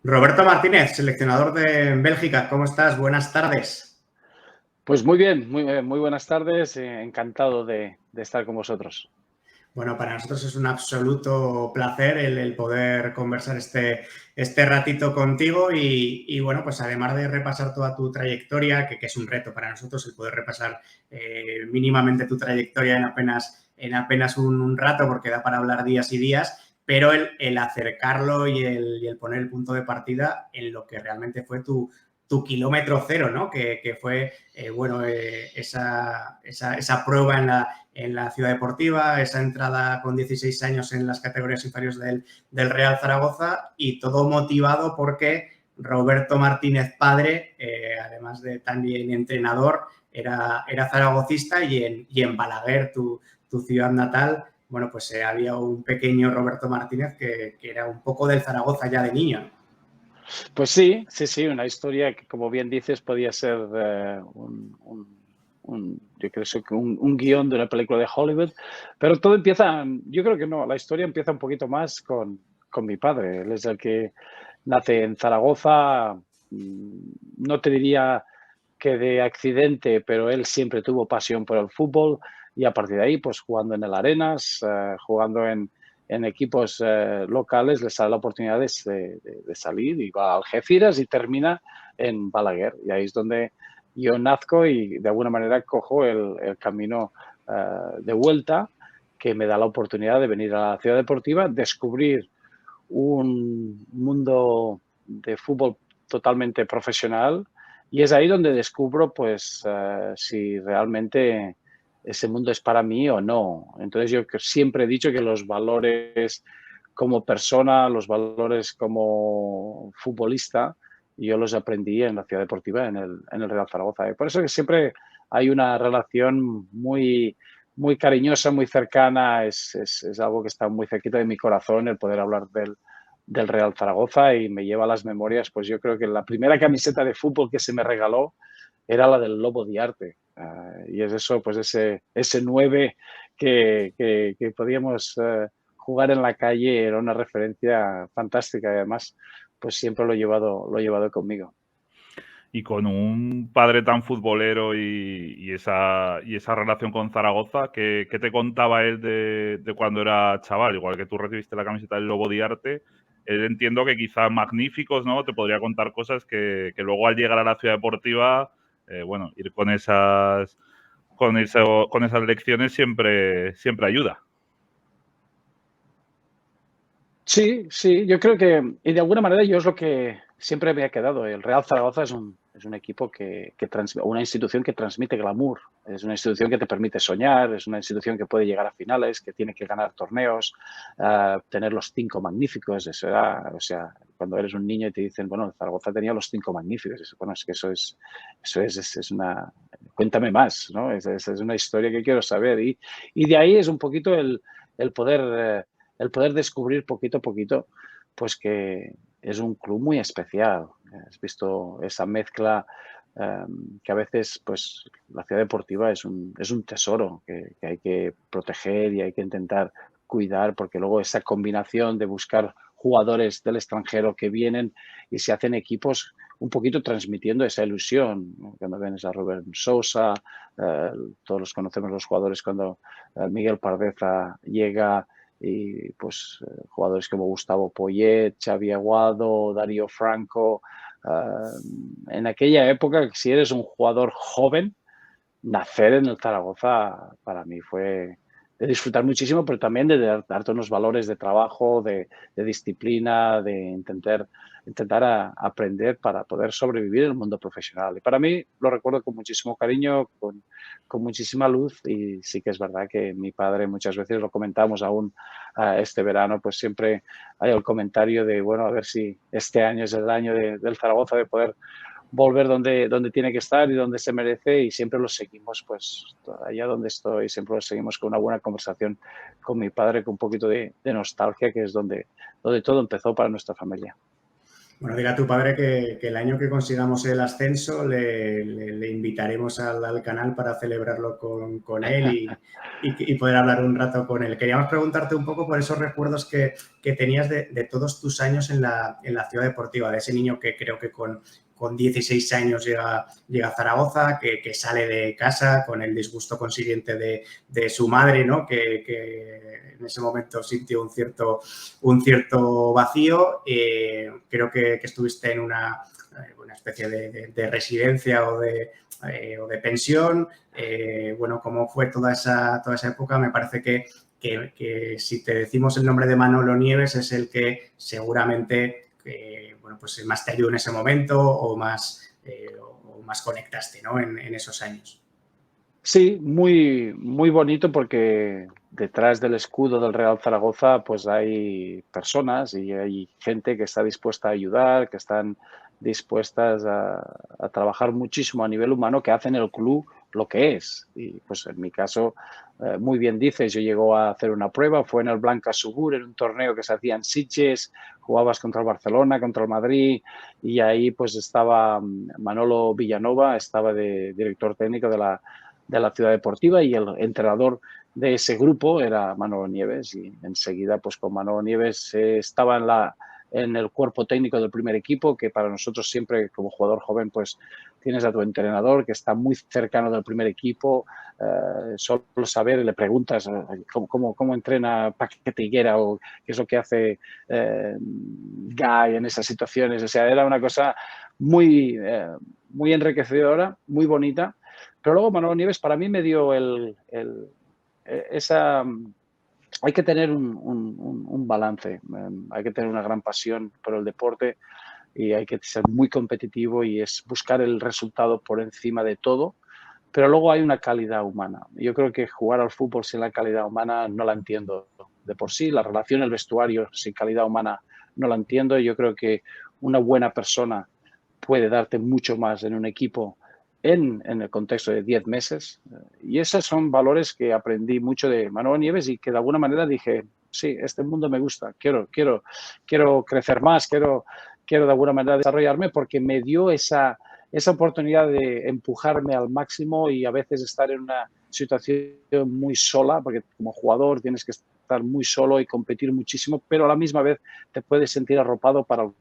Roberto Martínez, seleccionador de Bélgica, ¿cómo estás? Buenas tardes. Pues muy bien, muy buenas tardes. Encantado de estar con vosotros. Bueno, para nosotros es un absoluto placer el poder conversar este ratito contigo bueno, pues además de repasar toda tu trayectoria, que es un reto para nosotros el poder repasar mínimamente tu trayectoria en apenas un rato, porque da para hablar días y días, pero el acercarlo y el poner el punto de partida en lo que realmente fue tu kilómetro cero, ¿no? Que fue, esa prueba en la Ciudad Deportiva, esa entrada con 16 años en las categorías inferiores del Real Zaragoza y todo motivado porque Roberto Martínez padre, además de también entrenador, era zaragocista y en Balaguer, tu ciudad natal, bueno, pues había un pequeño Roberto Martínez que era un poco del Zaragoza ya de niño. Pues sí, una historia que, como bien dices, podía ser yo creo que un guión de una película de Hollywood, pero todo empieza, yo creo que no, la historia empieza un poquito más con mi padre. Él es el que nace en Zaragoza, no te diría que de accidente, pero él siempre tuvo pasión por el fútbol y a partir de ahí, pues jugando en el Arenas, jugando en equipos locales, le sale la oportunidad de salir y va a Algeciras y termina en Balaguer. Y ahí es donde yo nazco y de alguna manera cojo el camino de vuelta que me da la oportunidad de venir a la ciudad deportiva, descubrir un mundo de fútbol totalmente profesional y es ahí donde descubro pues si realmente ese mundo es para mí o no. Entonces yo siempre he dicho que los valores como persona, los valores como futbolista, yo los aprendí en la ciudad deportiva, en el Real Zaragoza. Y por eso que siempre hay una relación muy cariñosa, muy cercana, es algo que está muy cerquita de mi corazón el poder hablar del Real Zaragoza y me lleva a las memorias, pues yo creo que la primera camiseta de fútbol que se me regaló era la del Lobo Diarte. Y es eso, pues ese 9 que podíamos jugar en la calle era una referencia fantástica y además pues siempre lo he llevado conmigo. Y con un padre tan futbolero y esa relación con Zaragoza, ¿qué te contaba él de cuando era chaval? Igual que tú recibiste la camiseta del Lobo Diarte, él entiendo que quizás magníficos, ¿no? Te podría contar cosas que luego al llegar a la ciudad deportiva, bueno, ir con esas lecciones siempre ayuda. Sí, yo creo que, y de alguna manera yo es lo que siempre me ha quedado. El Real Zaragoza es un equipo una institución que transmite glamour, es una institución que te permite soñar, es una institución que puede llegar a finales, que tiene que ganar torneos, tener los cinco magníficos, eso era, o sea, cuando eres un niño y te dicen, bueno, el Zaragoza tenía los cinco magníficos, bueno, es que es una, cuéntame más, ¿no? Es una historia que quiero saber y de ahí es un poquito el poder... el poder descubrir poquito a poquito, pues que es un club muy especial. Has visto esa mezcla que a veces, pues la ciudad deportiva es un tesoro que hay que proteger y hay que intentar cuidar, porque luego esa combinación de buscar jugadores del extranjero que vienen y se hacen equipos un poquito transmitiendo esa ilusión, ¿no? Cuando ves a Robert Sousa, eh, todos los conocemos los jugadores cuando Miguel Pardeza llega y pues jugadores como Gustavo Poyet, Xavi Aguado, Darío Franco. En aquella época, si eres un jugador joven, nacer en el Zaragoza para mí fue de disfrutar muchísimo, pero también de darte unos valores de trabajo, de disciplina, de intentar aprender para poder sobrevivir en el mundo profesional. Y para mí lo recuerdo con muchísimo cariño, con muchísima luz y sí que es verdad que mi padre muchas veces lo comentamos aún este verano, pues siempre hay el comentario de, bueno, a ver si este año es el año del Zaragoza de poder volver donde tiene que estar y donde se merece y siempre lo seguimos, pues allá donde estoy, siempre lo seguimos con una buena conversación con mi padre, con un poquito de nostalgia, que es donde todo empezó para nuestra familia. Bueno, dile a tu padre que el año que consigamos el ascenso le invitaremos al canal para celebrarlo con él y poder hablar un rato con él. Queríamos preguntarte un poco por esos recuerdos que tenías de todos tus años en la ciudad deportiva, de ese niño que creo que con 16 años llega a Zaragoza, que sale de casa con el disgusto consiguiente de su madre, ¿no? Que en ese momento sintió un cierto vacío. Creo que estuviste en una especie de residencia o de pensión. Bueno, ¿cómo fue toda esa época? Me parece que si te decimos el nombre de Manolo Nieves es el que seguramente bueno, pues más te ayudó en ese momento o más conectaste, ¿no? en esos años. Sí, muy, muy bonito porque detrás del escudo del Real Zaragoza pues hay personas y hay gente que está dispuesta a ayudar, que están dispuestas a trabajar muchísimo a nivel humano, que hacen el club lo que es. Y pues en mi caso, muy bien dices, yo llego a hacer una prueba, fue en el Blanca Subur, en un torneo que se hacía en Sitges, jugabas contra el Barcelona, contra el Madrid, y ahí pues estaba Manolo Villanova, estaba de director técnico de la ciudad deportiva y el entrenador de ese grupo era Manolo Nieves y enseguida pues con Manolo Nieves estaba en el cuerpo técnico del primer equipo, que para nosotros siempre como jugador joven pues tienes a tu entrenador que está muy cercano del primer equipo, solo saber, le preguntas cómo entrena Paquete Higuera o qué es lo que hace Guy en esas situaciones, o sea, era una cosa muy, muy enriquecedora, muy bonita. Pero luego Manolo Nieves para mí me dio esa... Hay que tener un balance, hay que tener una gran pasión por el deporte y hay que ser muy competitivo y es buscar el resultado por encima de todo, pero luego hay una calidad humana. Yo creo que jugar al fútbol sin la calidad humana no la entiendo de por sí, la relación en el vestuario sin calidad humana no la entiendo. Yo creo que una buena persona puede darte mucho más en un equipo en el contexto de 10 meses. Y esos son valores que aprendí mucho de Manolo Nieves y que de alguna manera dije, sí, este mundo me gusta, quiero crecer más, quiero de alguna manera desarrollarme porque me dio esa oportunidad de empujarme al máximo y a veces estar en una situación muy sola, porque como jugador tienes que estar muy solo y competir muchísimo, pero a la misma vez te puedes sentir arropado por el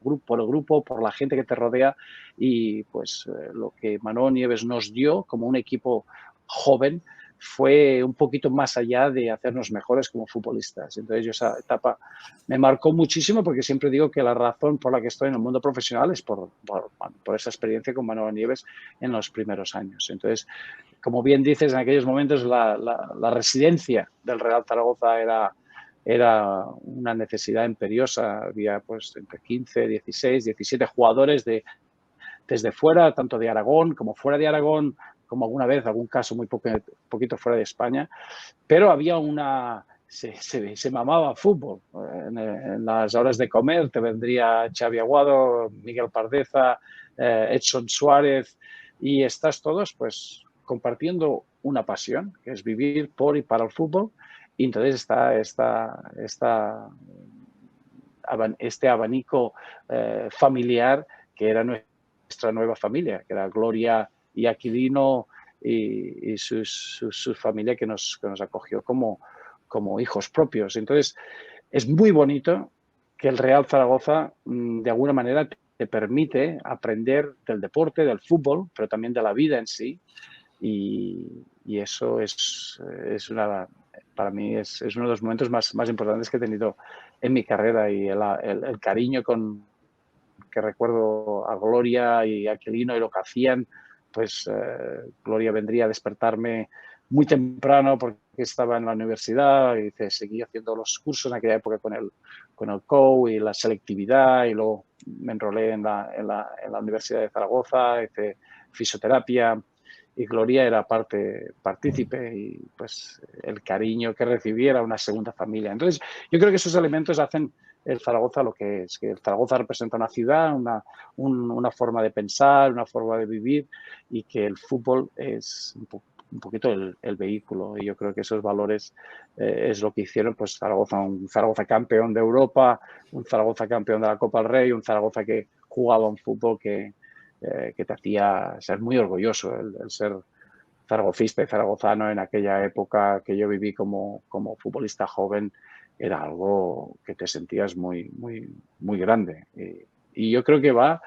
grupo, por la gente que te rodea y pues lo que Manolo Nieves nos dio como un equipo joven fue un poquito más allá de hacernos mejores como futbolistas. Entonces yo esa etapa me marcó muchísimo porque siempre digo que la razón por la que estoy en el mundo profesional es por esa experiencia con Manolo Nieves en los primeros años. Entonces, como bien dices, en aquellos momentos la residencia del Real Zaragoza era una necesidad imperiosa. Había pues entre 15, 16, 17 jugadores desde fuera, tanto de Aragón como fuera de Aragón, como alguna vez, algún caso muy poquito fuera de España, pero había se mamaba fútbol. En las horas de comer te vendría Xavi Aguado, Miguel Pardeza, Edson Suárez y estás todos pues compartiendo una pasión, que es vivir por y para el fútbol. Y entonces está este abanico familiar que era nuestra nueva familia, que era Gloria y Aquilino y su familia que nos acogió como hijos propios. Entonces, es muy bonito que el Real Zaragoza, de alguna manera, te permite aprender del deporte, del fútbol, pero también de la vida en sí. Y eso para mí es uno de los momentos más importantes que he tenido en mi carrera y el cariño que recuerdo a Gloria y a Aquilino y lo que hacían, pues Gloria vendría a despertarme muy temprano porque estaba en la universidad y seguía haciendo los cursos en aquella época con el COU y la selectividad y luego me enrolé en la Universidad de Zaragoza, hice fisioterapia y Gloria era partícipe y pues el cariño que recibiera una segunda familia. Entonces yo creo que esos elementos hacen el Zaragoza lo que es, que el Zaragoza representa una ciudad, una forma de pensar, una forma de vivir y que el fútbol es un poquito el vehículo y yo creo que esos valores es lo que hicieron pues Zaragoza, un Zaragoza campeón de Europa, un Zaragoza campeón de la Copa del Rey, un Zaragoza que jugaba un fútbol que te hacía ser muy orgulloso, el ser zaragocista y zaragozano en aquella época que yo viví como futbolista joven, era algo que te sentías muy, muy, muy grande. Y yo creo que va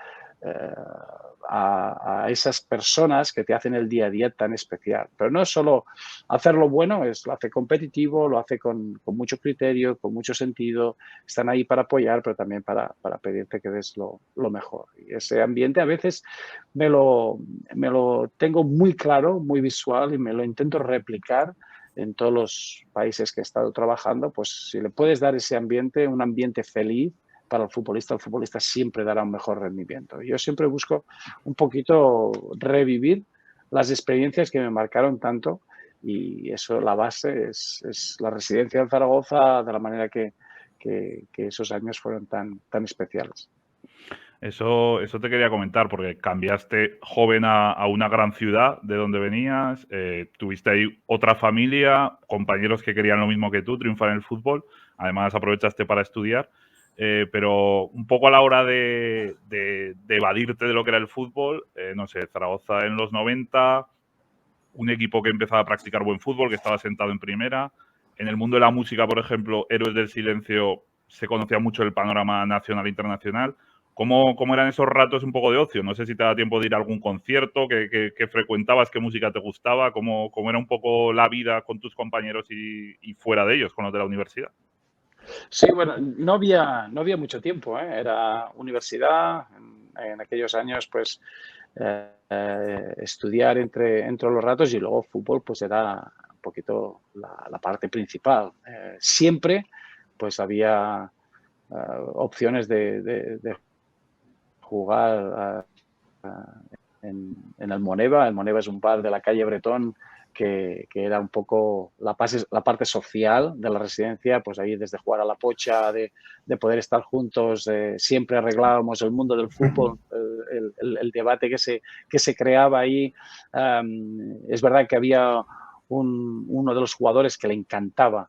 a esas personas que te hacen el día a día tan especial. Pero no es solo hacerlo bueno, lo hace competitivo, lo hace con mucho criterio, con mucho sentido. Están ahí para apoyar, pero también para pedirte que des lo mejor. Y ese ambiente a veces me lo tengo muy claro, muy visual, y me lo intento replicar en todos los países que he estado trabajando. Pues si le puedes dar ese ambiente, un ambiente feliz para el futbolista siempre dará un mejor rendimiento. Yo siempre busco un poquito revivir las experiencias que me marcaron tanto, y eso, la base es la residencia en Zaragoza, de la manera que esos años fueron tan especiales. Eso te quería comentar, porque cambiaste joven a una gran ciudad de donde venías, tuviste ahí otra familia, compañeros que querían lo mismo que tú, triunfar en el fútbol, además aprovechaste para estudiar, pero un poco a la hora de evadirte de lo que era el fútbol, no sé, Zaragoza en los 90, un equipo que empezaba a practicar buen fútbol, que estaba sentado en primera. En el mundo de la música, por ejemplo, Héroes del Silencio, se conocía mucho el panorama nacional e internacional. ¿Cómo eran esos ratos un poco de ocio? No sé si te da tiempo de ir a algún concierto, que frecuentabas, qué música te gustaba, cómo era un poco la vida con tus compañeros y fuera de ellos, con los de la universidad. Sí, bueno, no había mucho tiempo, ¿eh? Era universidad, en aquellos años, pues estudiar entre los ratos, y luego fútbol, pues era un poquito la parte principal. Siempre, pues había opciones de jugar en el Moneva. El Moneva es un bar de la calle Bretón que era un poco la parte social de la residencia. Pues ahí, desde jugar a la pocha, de poder estar juntos, siempre arreglábamos el mundo del fútbol, el debate que se creaba ahí. Es verdad que había uno de los jugadores que le encantaba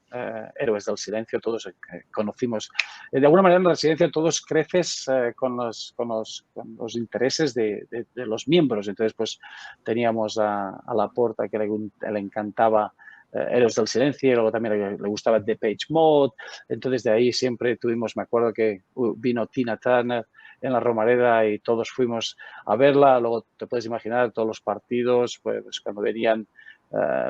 Héroes del Silencio. Todos conocimos, de alguna manera en la residencia todos creces con los intereses de los miembros. Entonces, pues teníamos a Laporta, que le encantaba Héroes del Silencio, y luego también le gustaba Depeche Mode. Entonces, de ahí siempre tuvimos, me acuerdo que vino Tina Turner en la Romareda y todos fuimos a verla. Luego te puedes imaginar todos los partidos, pues cuando venían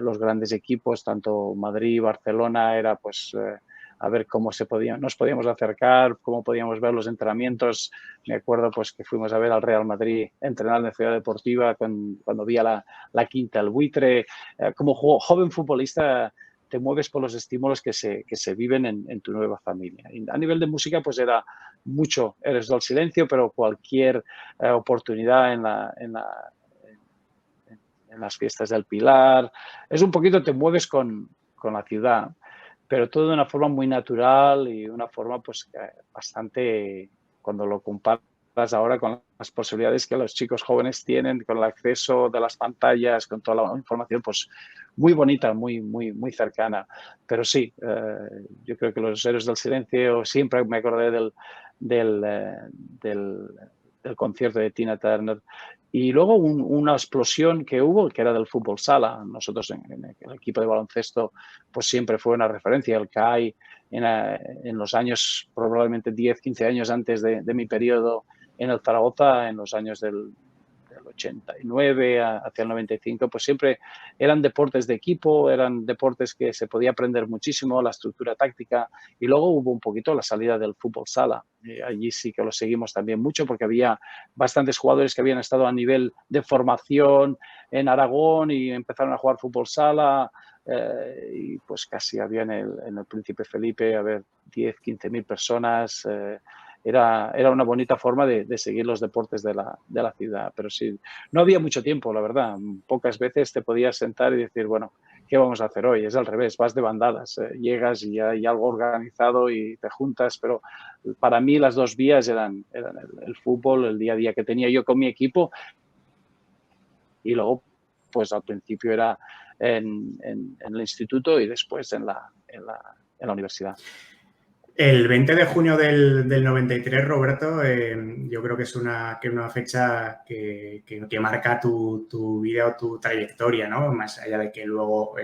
los grandes equipos, tanto Madrid, Barcelona, era pues a ver cómo nos podíamos acercar, cómo podíamos ver los entrenamientos. Me acuerdo pues que fuimos a ver al Real Madrid entrenar en Ciudad Deportiva cuando vi a la Quinta El Buitre. Como joven futbolista te mueves por los estímulos que se viven en tu nueva familia. Y a nivel de música, pues era mucho Héroes del Silencio, pero cualquier oportunidad en las fiestas del Pilar. Es un poquito, te mueves con la ciudad, pero todo de una forma muy natural y una forma pues bastante, cuando lo comparas ahora con las posibilidades que los chicos jóvenes tienen, con el acceso de las pantallas, con toda la información, pues muy bonita, muy, muy, muy cercana. Pero sí, yo creo que los Héroes del Silencio, siempre me acordé del concierto de Tina Turner. Y luego una explosión que hubo, que era del fútbol sala. Nosotros en el equipo de baloncesto pues siempre fue una referencia. El CAI en los años, probablemente 10, 15 años antes de mi periodo en el Zaragoza, en los años del 89 hacia el 95, pues siempre eran deportes de equipo, eran deportes que se podía aprender muchísimo, la estructura táctica. Y luego hubo un poquito la salida del fútbol sala. Allí sí que lo seguimos también mucho, porque había bastantes jugadores que habían estado a nivel de formación en Aragón y empezaron a jugar fútbol sala. Y pues casi había en el Príncipe Felipe, a ver, 10, 15.000 personas. Era una bonita forma de seguir los deportes de la ciudad. Pero sí, no había mucho tiempo, la verdad. Pocas veces te podías sentar y decir, bueno, ¿qué vamos a hacer hoy? Es al revés, vas de bandadas. Llegas y hay algo organizado y te juntas. Pero para mí las dos vías eran el fútbol, el día a día que tenía yo con mi equipo. Y luego, pues al principio era en el instituto y después en la universidad. El 20 de junio del 93, Roberto, yo creo que es una fecha que marca tu vida o tu trayectoria, ¿no? Más allá de que luego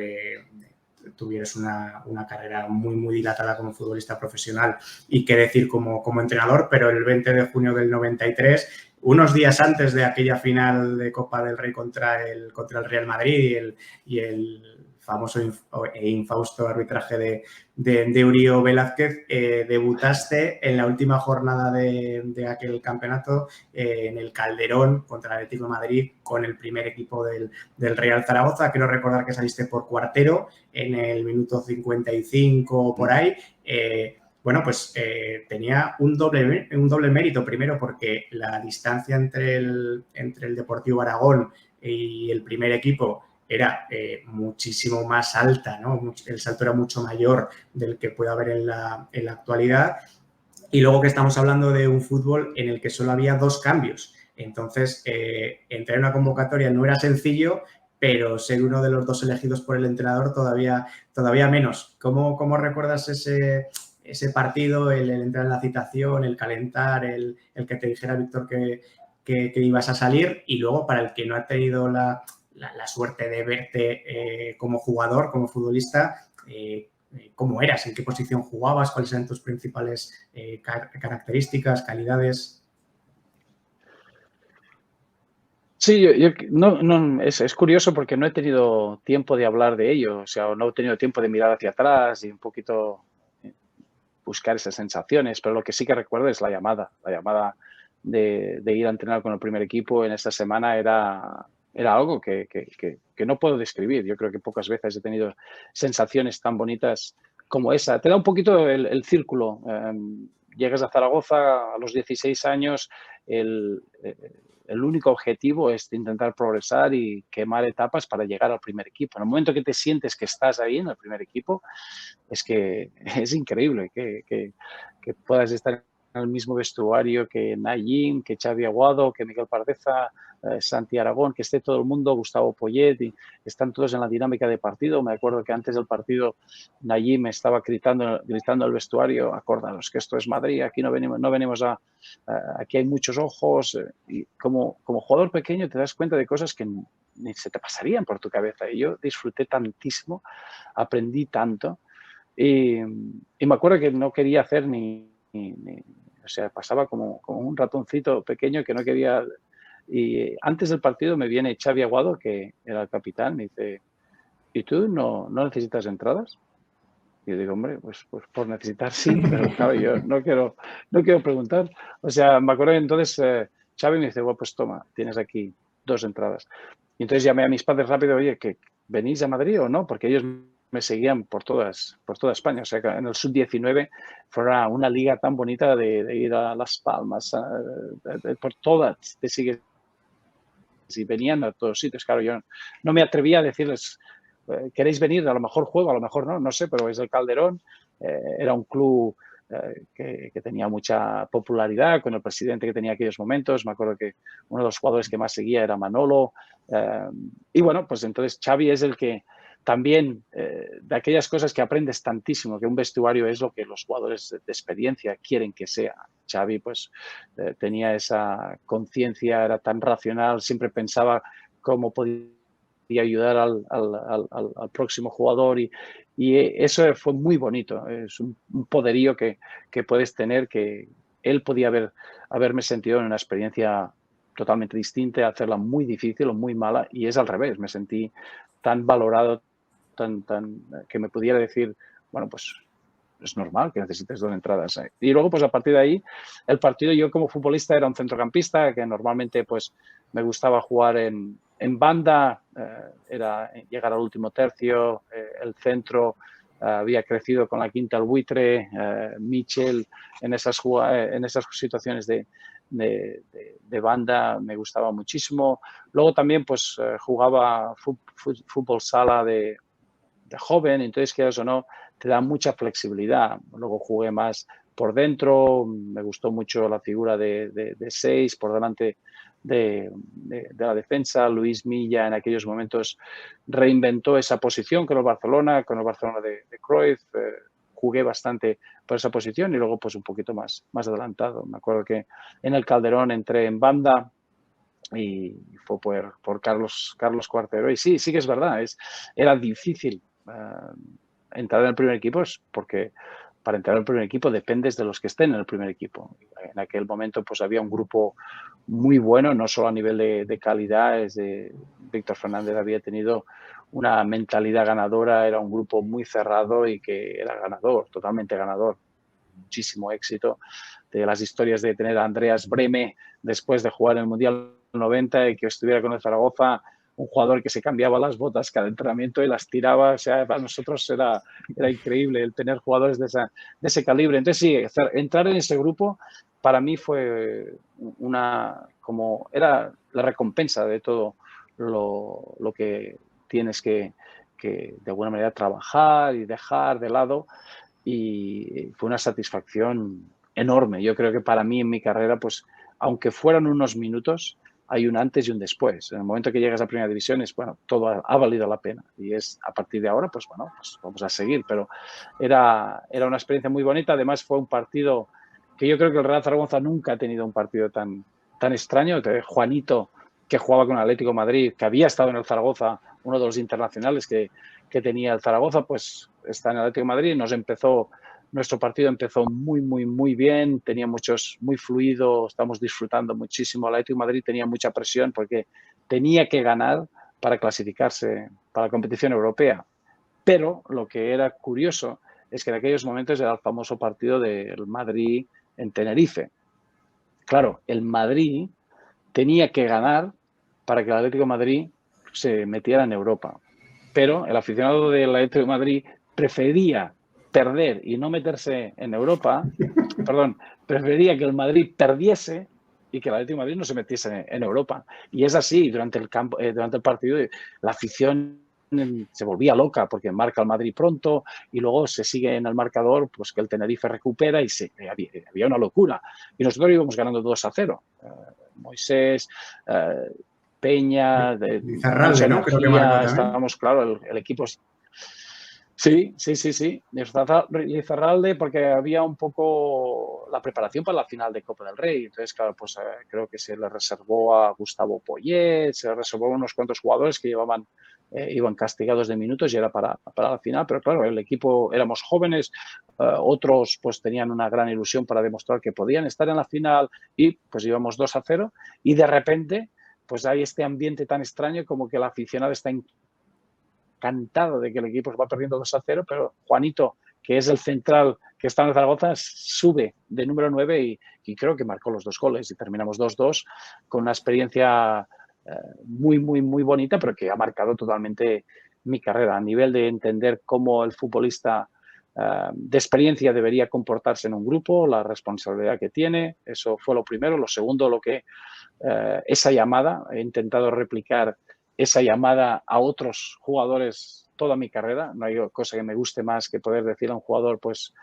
tuvieras una carrera muy, muy dilatada como futbolista profesional y qué decir como entrenador, pero el 20 de junio del 93, unos días antes de aquella final de Copa del Rey contra el Real Madrid y el famoso e infausto arbitraje de Eurio Velázquez, debutaste en la última jornada de aquel campeonato en el Calderón contra el Atlético de Madrid con el primer equipo del Real Zaragoza. Quiero recordar que saliste por cuartero en el minuto 55 por ahí. Bueno, pues tenía un doble mérito. Primero, porque la distancia entre el Deportivo Aragón y el primer equipo era muchísimo más alta, ¿no? El salto era mucho mayor del que puede haber en la actualidad. Y luego que estamos hablando de un fútbol en el que solo había 2 cambios. Entonces, entrar en una convocatoria no era sencillo, pero ser uno de los 2 elegidos por el entrenador todavía menos. ¿Cómo recuerdas ese partido, el entrar en la citación, el calentar, el que te dijera Víctor que ibas a salir? Y luego, para el que no ha tenido la suerte de verte como jugador, como futbolista, ¿cómo eras? ¿En qué posición jugabas? ¿Cuáles eran tus principales características, calidades? Sí, es curioso porque no he tenido tiempo de hablar de ello, o sea, no he tenido tiempo de mirar hacia atrás y un poquito buscar esas sensaciones, pero lo que sí que recuerdo es la llamada de ir a entrenar con el primer equipo en esta semana era algo que no puedo describir. Yo creo que pocas veces he tenido sensaciones tan bonitas como esa. Te da un poquito el círculo. Llegas a Zaragoza a los 16 años, el único objetivo es intentar progresar y quemar etapas para llegar al primer equipo. En el momento que te sientes que estás ahí en el primer equipo, es que es increíble que puedas estar en el mismo vestuario que Nayim, que Xavi Aguado, que Miguel Pardeza, Santi Aragón, que esté todo el mundo, Gustavo Poyet, y están todos en la dinámica de partido. Me acuerdo que antes del partido Nayim estaba gritando al vestuario: acordaros que esto es Madrid, aquí no venimos aquí hay muchos ojos. Y como jugador pequeño te das cuenta de cosas que ni se te pasarían por tu cabeza. Y yo disfruté tantísimo, aprendí tanto. Y me acuerdo que no quería hacer o sea, pasaba como un ratoncito pequeño que no quería. Y antes del partido me viene Xavi Aguado, que era el capitán, me dice: ¿y tú no necesitas entradas? Y yo digo: hombre, pues por necesitar sí, pero claro, yo no quiero preguntar. O sea, me acuerdo que entonces Xavi me dice: bueno, pues toma, tienes aquí 2 entradas. Y entonces llamé a mis padres rápido: oye, ¿que venís a Madrid o no? Porque ellos me seguían por toda España. O sea, que en el sub-19 fue una liga tan bonita de ir a Las Palmas, por todas te sigues. Y venían a todos sitios. Claro, yo no me atrevía a decirles: ¿queréis venir? A lo mejor juego, a lo mejor no sé, pero es el Calderón. Era un club que tenía mucha popularidad con el presidente que tenía aquellos momentos. Me acuerdo que uno de los jugadores que más seguía era Manolo. Y bueno, pues entonces Xavi es el que también, de aquellas cosas que aprendes tantísimo, que un vestuario es lo que los jugadores de experiencia quieren que sea. Xavi pues tenía esa conciencia, era tan racional, siempre pensaba cómo podía ayudar al próximo jugador y eso fue muy bonito. Es un poderío que puedes tener, que él podía haberme sentido en una experiencia totalmente distinta, hacerla muy difícil o muy mala, y es al revés. Me sentí tan valorado, tan que me pudiera decir: bueno, pues es normal que necesites 2 entradas. Y luego, pues a partir de ahí, el partido, yo como futbolista era un centrocampista que normalmente pues me gustaba jugar en banda, era llegar al último tercio, el centro. Había crecido con la quinta al buitre, Michel, en esas situaciones de banda me gustaba muchísimo. Luego también pues jugaba fútbol sala de joven, entonces, quieras o no, te da mucha flexibilidad. Luego jugué más por dentro, me gustó mucho la figura de 6 por delante de la defensa. Luis Milla en aquellos momentos reinventó esa posición con el Barcelona de Cruyff. jugué bastante por esa posición y luego pues un poquito más adelantado. Me acuerdo que en el Calderón entré en banda y fue por Carlos Cuartero. Y sí que es verdad, era difícil entrar en el primer equipo, porque para entrar en el primer equipo dependes de los que estén en el primer equipo. En aquel momento pues había un grupo muy bueno, no solo a nivel de calidad, Víctor Fernández había tenido una mentalidad ganadora, era un grupo muy cerrado y que era ganador, totalmente ganador. Muchísimo éxito. De las historias de tener a Andreas Brehme después de jugar en el Mundial 90 y que estuviera con el Zaragoza, un jugador que se cambiaba las botas cada entrenamiento y las tiraba. O sea, para nosotros era increíble el tener jugadores de ese calibre. Entonces, sí, entrar en ese grupo para mí fue era la recompensa de todo lo que tienes que de alguna manera trabajar y dejar de lado, y fue una satisfacción enorme. Yo creo que para mí en mi carrera, pues aunque fueran unos minutos, hay un antes y un después. En el momento que llegas a primera división todo ha valido la pena, y es a partir de ahora, pues bueno, pues vamos a seguir. Pero era una experiencia muy bonita. Además fue un partido que yo creo que el Real Zaragoza nunca ha tenido un partido tan extraño. Juanito, que jugaba con el Atlético de Madrid, que había estado en el Zaragoza, uno de los internacionales que tenía el Zaragoza, pues está en el Atlético de Madrid. Nuestro partido empezó muy bien, tenía muy fluido, estamos disfrutando muchísimo. El Atlético de Madrid tenía mucha presión porque tenía que ganar para clasificarse para la competición europea. Pero lo que era curioso es que en aquellos momentos era el famoso partido del Madrid en Tenerife. Claro, el Madrid tenía que ganar para que el Atlético de Madrid se metiera en Europa. Pero el aficionado del Atlético de Madrid prefería perder y no meterse en Europa, prefería que el Madrid perdiese y que el Atlético de Madrid no se metiese en Europa. Y es así, durante el partido la afición se volvía loca porque marca el Madrid pronto y luego se sigue en el marcador, pues que el Tenerife recupera y había una locura. Y nosotros íbamos ganando 2-0. Moisés, Peña, Zarralde, ¿no? Creo que marcó también. Estábamos, claro, el equipo. Sí. Lizarralde, porque había un poco la preparación para la final de Copa del Rey. Entonces, claro, pues creo que se le reservó a Gustavo Poyet, se le reservó a unos cuantos jugadores que iban castigados de minutos y era para la final. Pero claro, el equipo éramos jóvenes, otros pues tenían una gran ilusión para demostrar que podían estar en la final y pues íbamos 2-0 y de repente pues hay este ambiente tan extraño como que el aficionado está encantado de que el equipo va perdiendo 2-0, pero Juanito, que es el central que está en el Zaragoza, sube de número 9 y creo que marcó los 2 goles y terminamos 2-2 con una experiencia muy bonita, pero que ha marcado totalmente mi carrera a nivel de entender cómo el futbolista de experiencia debería comportarse en un grupo, la responsabilidad que tiene. Eso fue lo primero. Lo segundo, esa llamada, he intentado replicar esa llamada a otros jugadores toda mi carrera. No hay cosa que me guste más que poder decir a un jugador, pues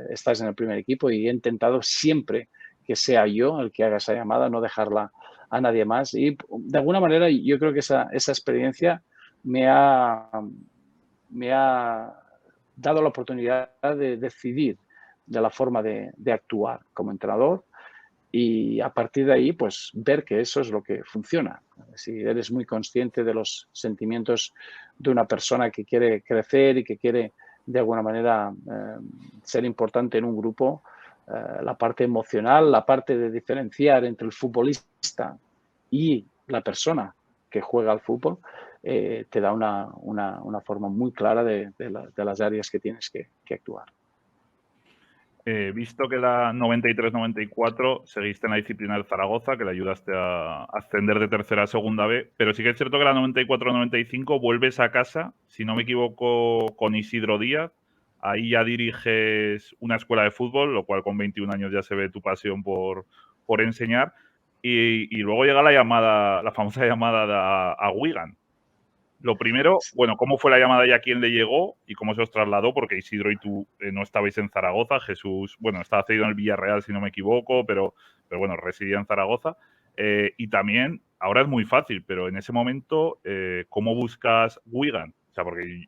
estás en el primer equipo, y he intentado siempre que sea yo el que haga esa llamada, no dejarla a nadie más. Y de alguna manera yo creo que esa experiencia me ha dado la oportunidad de decidir de la forma de actuar como entrenador, y a partir de ahí pues ver que eso es lo que funciona. Si eres muy consciente de los sentimientos de una persona que quiere crecer y que quiere de alguna manera ser importante en un grupo, la parte emocional, la parte de diferenciar entre el futbolista y la persona que juega al fútbol, te da una forma muy clara de las áreas que tienes que actuar. Visto que la 93-94 seguiste en la disciplina del Zaragoza, que le ayudaste a ascender de tercera a segunda B, pero sí que es cierto que la 94-95 vuelves a casa, si no me equivoco, con Isidro Díaz. Ahí ya diriges una escuela de fútbol, lo cual con 21 años ya se ve tu pasión por enseñar. Y luego llega la famosa llamada a Wigan. Lo primero, bueno, ¿cómo fue la llamada y a quién le llegó y cómo se os trasladó? Porque Isidro y tú no estabais en Zaragoza. Jesús, bueno, estaba cedido en el Villarreal, si no me equivoco, pero bueno, residía en Zaragoza. Y también, ahora es muy fácil, pero en ese momento, ¿cómo buscas Wigan? O sea, porque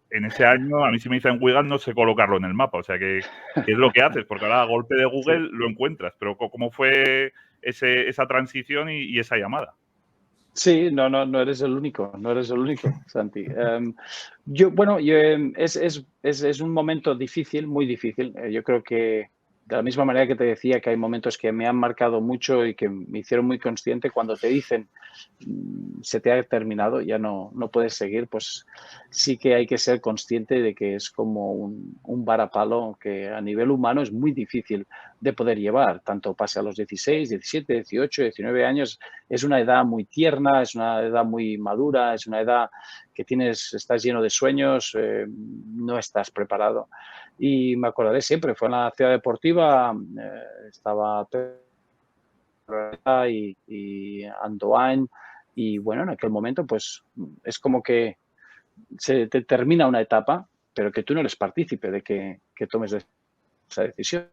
en ese año, a mí si me dicen Wigan no sé colocarlo en el mapa. O sea, ¿qué es lo que haces? Porque ahora a golpe de Google Sí. lo encuentras. Pero ¿cómo fue esa transición y esa llamada? Sí, no eres el único, no eres el único, Santi. Es un momento difícil, muy difícil. Yo creo que de la misma manera que te decía que hay momentos que me han marcado mucho y que me hicieron muy consciente, cuando te dicen se te ha terminado, ya no puedes seguir, pues sí que hay que ser consciente de que es como un varapalo que a nivel humano es muy difícil de poder llevar, tanto pase a los 16, 17, 18, 19 años. Es una edad muy tierna, es una edad muy madura, es una edad que estás lleno de sueños, no estás preparado. Y me acordaré siempre, fue en la ciudad deportiva, estaba y Andoain, y bueno, en aquel momento pues es como que se te termina una etapa, pero que tú no eres partícipe de que tomes esa decisión.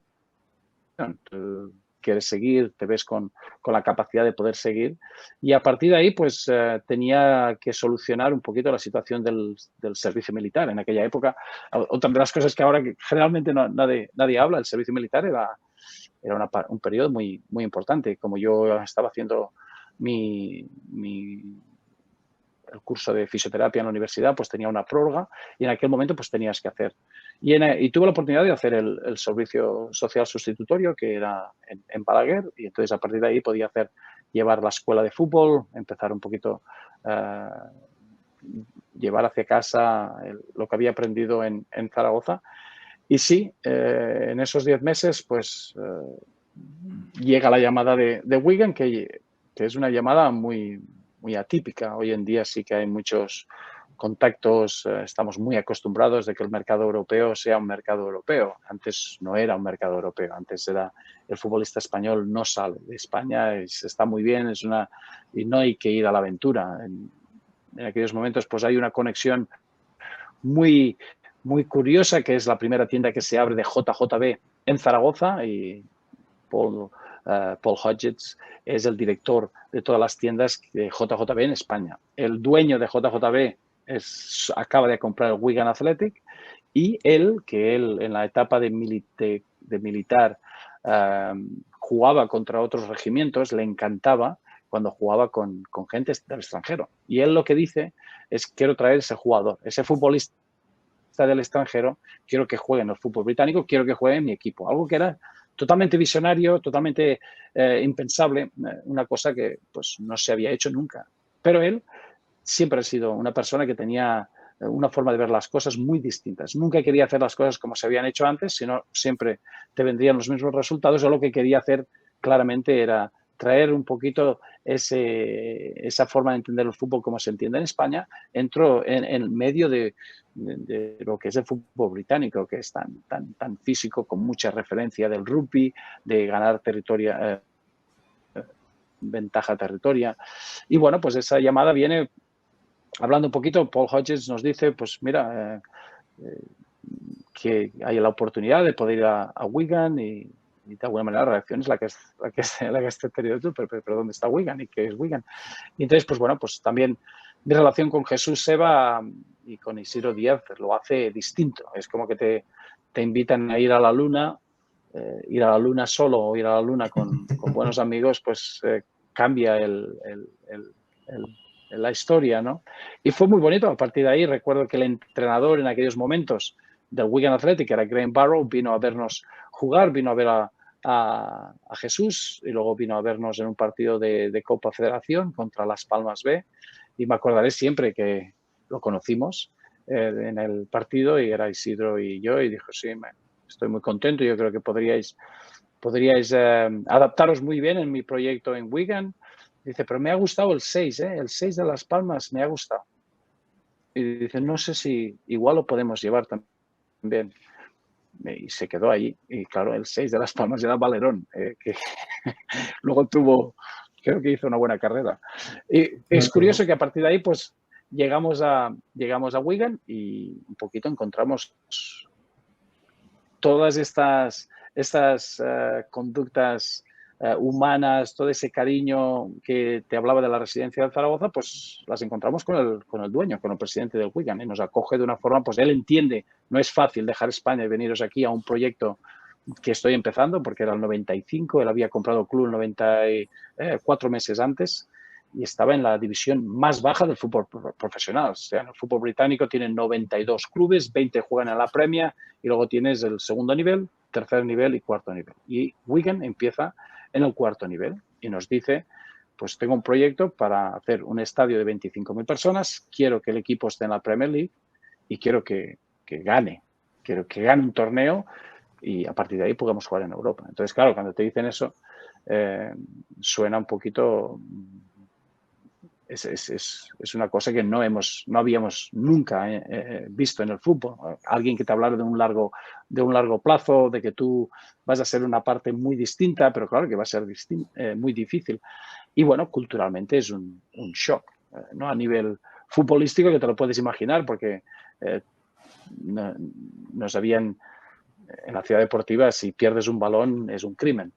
Tú quieres seguir, te ves con la capacidad de poder seguir, y a partir de ahí pues tenía que solucionar un poquito la situación del servicio militar. En aquella época, otra de las cosas que ahora generalmente nadie habla, el servicio militar era un periodo muy importante. Como yo estaba haciendo el curso de fisioterapia en la universidad, pues tenía una prórroga, y en aquel momento pues tenías que hacer. Y tuve la oportunidad de hacer el servicio social sustitutorio, que era en Balaguer, y entonces a partir de ahí podía llevar la escuela de fútbol, empezar un poquito, llevar hacia casa lo que había aprendido en Zaragoza. Y sí, en esos 10 meses, pues llega la llamada de Wigan, que es una llamada muy atípica. Hoy en día sí que hay muchos contactos, estamos muy acostumbrados de que el mercado europeo sea un mercado europeo. Antes no era un mercado europeo, antes era el futbolista español no sale de España, está muy bien, y no hay que ir a la aventura. En aquellos momentos pues hay una conexión muy, muy curiosa, que es la primera tienda que se abre de JJB en Zaragoza, y Paul Hodgetts es el director de todas las tiendas de JJB en España. El dueño de JJB acaba de comprar el Wigan Athletic, y él en la etapa de militar jugaba contra otros regimientos, le encantaba cuando jugaba con gente del extranjero. Y él lo que dice es: quiero traer ese jugador, ese futbolista del extranjero, quiero que juegue en el fútbol británico, quiero que juegue en mi equipo. Algo que era totalmente visionario, totalmente impensable, una cosa que pues no se había hecho nunca. Pero él siempre ha sido una persona que tenía una forma de ver las cosas muy distintas. Nunca quería hacer las cosas como se habían hecho antes, sino siempre te vendrían los mismos resultados, o lo que quería hacer claramente era traer un poquito esa forma de entender el fútbol como se entiende en España. Entró en medio de lo que es el fútbol británico, que es tan físico, con mucha referencia del rugby, de ganar ventaja territoria. Y bueno, pues esa llamada viene hablando un poquito. Paul Hodges nos dice, pues mira, que hay la oportunidad de poder ir a Wigan, y de alguna manera la reacción es la que has tenido tú, pero ¿dónde está Wigan y qué es Wigan? Y entonces, pues bueno, pues también mi relación con Jesús Seba y con Isidro Díaz lo hace distinto. Es como que te invitan a ir a la luna, ir a la luna solo o ir a la luna con buenos amigos, pues cambia la historia, ¿no? Y fue muy bonito. A partir de ahí recuerdo que el entrenador en aquellos momentos del Wigan Athletic, que era Graham Barrow, vino a vernos jugar, vino a ver a Jesús, y luego vino a vernos en un partido de Copa Federación contra Las Palmas B, y me acordaré siempre que lo conocimos en el partido, y era Isidro y yo, y dijo: sí, estoy muy contento, yo creo que podríais adaptaros muy bien en mi proyecto en Wigan. Dice: pero me ha gustado el 6, el 6 de Las Palmas me ha gustado. Y dice: no sé si igual lo podemos llevar también. Y se quedó ahí. Y claro, el 6 de Las Palmas era Valerón, que luego creo que hizo una buena carrera. Y es curioso que a partir de ahí, pues llegamos a Wigan, y un poquito encontramos todas estas conductas humanas, todo ese cariño que te hablaba de la residencia de Zaragoza, pues las encontramos con el dueño, con el presidente del Wigan, y nos acoge de una forma, pues él entiende, no es fácil dejar España y veniros aquí a un proyecto que estoy empezando, porque era el 95, él había comprado el club el 94 meses antes y estaba en la división más baja del fútbol profesional. O sea, en el fútbol británico tienen 92 clubes, 20 juegan en la Premier y luego tienes el segundo nivel, tercer nivel y cuarto nivel. Y Wigan empieza en el cuarto nivel y nos dice, pues tengo un proyecto para hacer un estadio de 25.000 personas, quiero que el equipo esté en la Premier League y quiero que gane un torneo y a partir de ahí podamos jugar en Europa. Entonces, claro, cuando te dicen eso, suena un poquito... Es una cosa que no habíamos nunca visto en el fútbol. Alguien que te hablara de un largo plazo, de que tú vas a ser una parte muy distinta, pero claro que va a ser muy difícil. Y bueno, culturalmente es un shock, ¿no? A nivel futbolístico, que te lo puedes imaginar, porque nos habían... En la ciudad deportiva, si pierdes un balón, es un crimen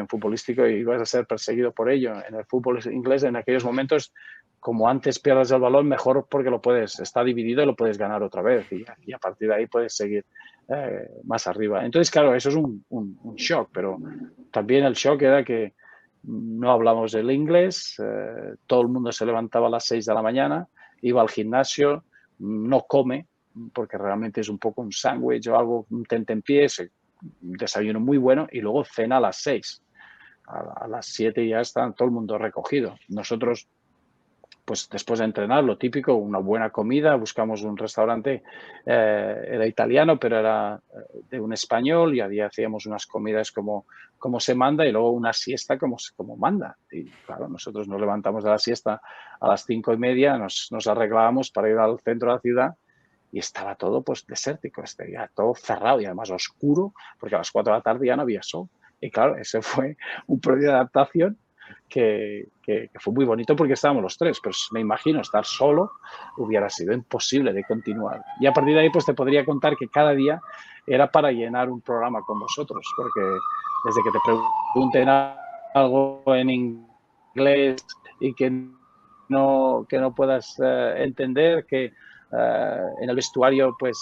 futbolístico y vas a ser perseguido por ello. En el fútbol inglés, en aquellos momentos, como antes pierdes el balón, mejor porque está dividido y lo puedes ganar otra vez y a partir de ahí puedes seguir más arriba. Entonces, claro, eso es un shock, pero también el shock era que no hablamos el inglés, todo el mundo se levantaba a las 6 de la mañana, iba al gimnasio, no come, porque realmente es un poco un sándwich o algo, un tentempié, un desayuno muy bueno y luego cena a las 6. A las 7 ya está todo el mundo recogido. Nosotros, pues después de entrenar, lo típico, una buena comida, buscamos un restaurante, era italiano, pero era de un español y ahí hacíamos unas comidas como se manda y luego una siesta como manda. Y claro, nosotros nos levantamos de la siesta a las 5:30, nos arreglábamos para ir al centro de la ciudad y estaba todo pues desértico, ya todo cerrado y además oscuro, porque a las 4 de la tarde ya no había sol. Y claro, ese fue un periodo de adaptación que fue muy bonito porque estábamos los tres, pero me imagino estar solo hubiera sido imposible de continuar. Y a partir de ahí pues te podría contar que cada día era para llenar un programa con vosotros, porque desde que te pregunten algo en inglés y que no puedas entender, que en el vestuario, pues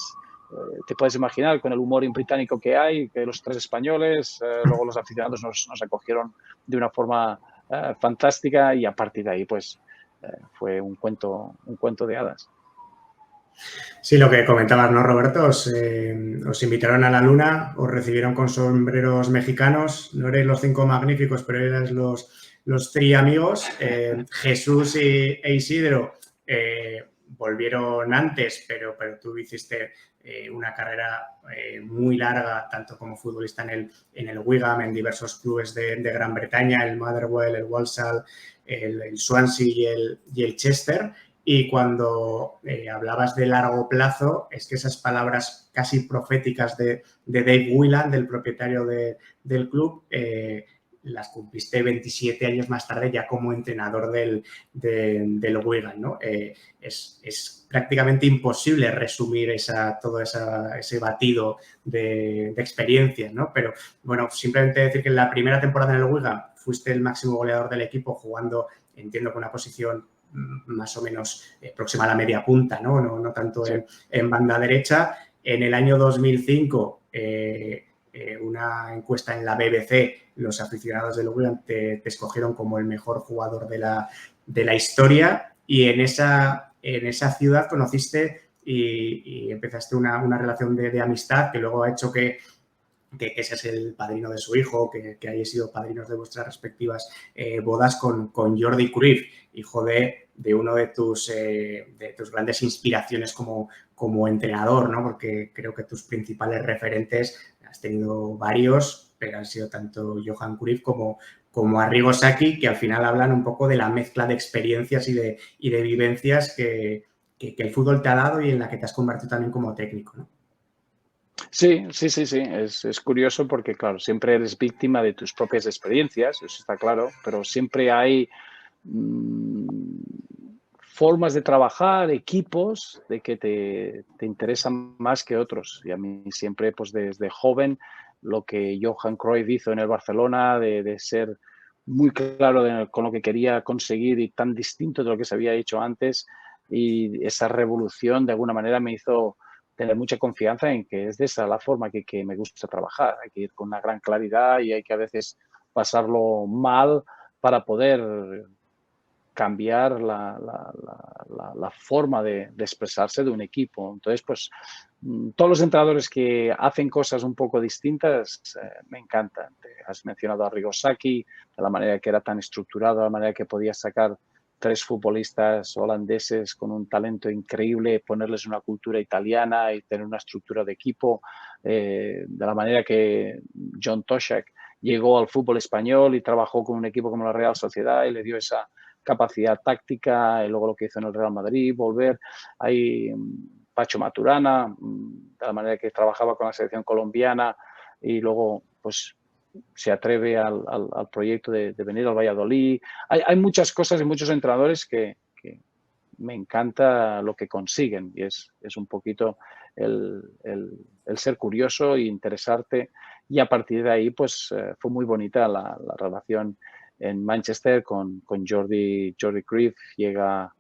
te puedes imaginar con el humor británico que hay, que los tres españoles, luego los aficionados nos acogieron de una forma fantástica y a partir de ahí, pues fue un cuento de hadas. Sí, lo que comentabas, ¿no, Roberto? Os invitaron a la luna, os recibieron con sombreros mexicanos, no erais los 5 magníficos, pero erais los triamigos. Jesús e Isidro volvieron antes, pero tú hiciste una carrera muy larga, tanto como futbolista en el Wigan, en diversos clubes de Gran Bretaña, el Motherwell, el Walsall, el Swansea y el Chester. Y cuando hablabas de largo plazo, es que esas palabras casi proféticas de Dave Whelan, del propietario del club, las cumpliste 27 años más tarde ya como entrenador del Wigan, ¿no? Es prácticamente imposible resumir todo ese batido de experiencias, ¿no? Pero, bueno, simplemente decir que en la primera temporada en el Wigan fuiste el máximo goleador del equipo jugando, entiendo que una posición más o menos próxima a la media punta, ¿no? No tanto sí. en banda derecha. En el año 2005, una encuesta en la BBC, los aficionados del Wigan te escogieron como el mejor jugador de la historia y en esa ciudad conociste y empezaste una relación de amistad que luego ha hecho que seas el padrino de su hijo, que hayáis sido padrinos de vuestras respectivas bodas con Jordi Cruyff, hijo de uno de tus grandes inspiraciones como entrenador, ¿no? Porque creo que tus principales referentes, has tenido varios, pero han sido tanto Johan Cruyff como Arrigo Sacchi, que al final hablan un poco de la mezcla de experiencias y de vivencias que el fútbol te ha dado y en la que te has convertido también como técnico, ¿no? Sí. Es curioso porque, claro, siempre eres víctima de tus propias experiencias, eso está claro, pero siempre hay formas de trabajar, equipos, de que te interesan más que otros. Y a mí siempre, pues desde joven, lo que Johan Cruyff hizo en el Barcelona, de ser muy claro con lo que quería conseguir y tan distinto de lo que se había hecho antes. Y esa revolución de alguna manera me hizo tener mucha confianza en que es de esa la forma que me gusta trabajar. Hay que ir con una gran claridad y hay que a veces pasarlo mal para poder cambiar la forma de expresarse de un equipo. Entonces, pues todos los entrenadores que hacen cosas un poco distintas me encantan. Has mencionado a Arrigo Sacchi, de la manera que era tan estructurado, de la manera que podía sacar 3 futbolistas holandeses con un talento increíble, ponerles una cultura italiana y tener una estructura de equipo, de la manera que John Toshak llegó al fútbol español y trabajó con un equipo como la Real Sociedad y le dio esa capacidad táctica, y luego lo que hizo en el Real Madrid, volver. Hay Pacho Maturana, de la manera que trabajaba con la selección colombiana y luego pues se atreve al proyecto de venir al Valladolid. Hay muchas cosas y muchos entrenadores que me encanta lo que consiguen y es un poquito el ser curioso e interesarte, y a partir de ahí pues fue muy bonita la relación en Manchester con Jordi Cruyff. Llega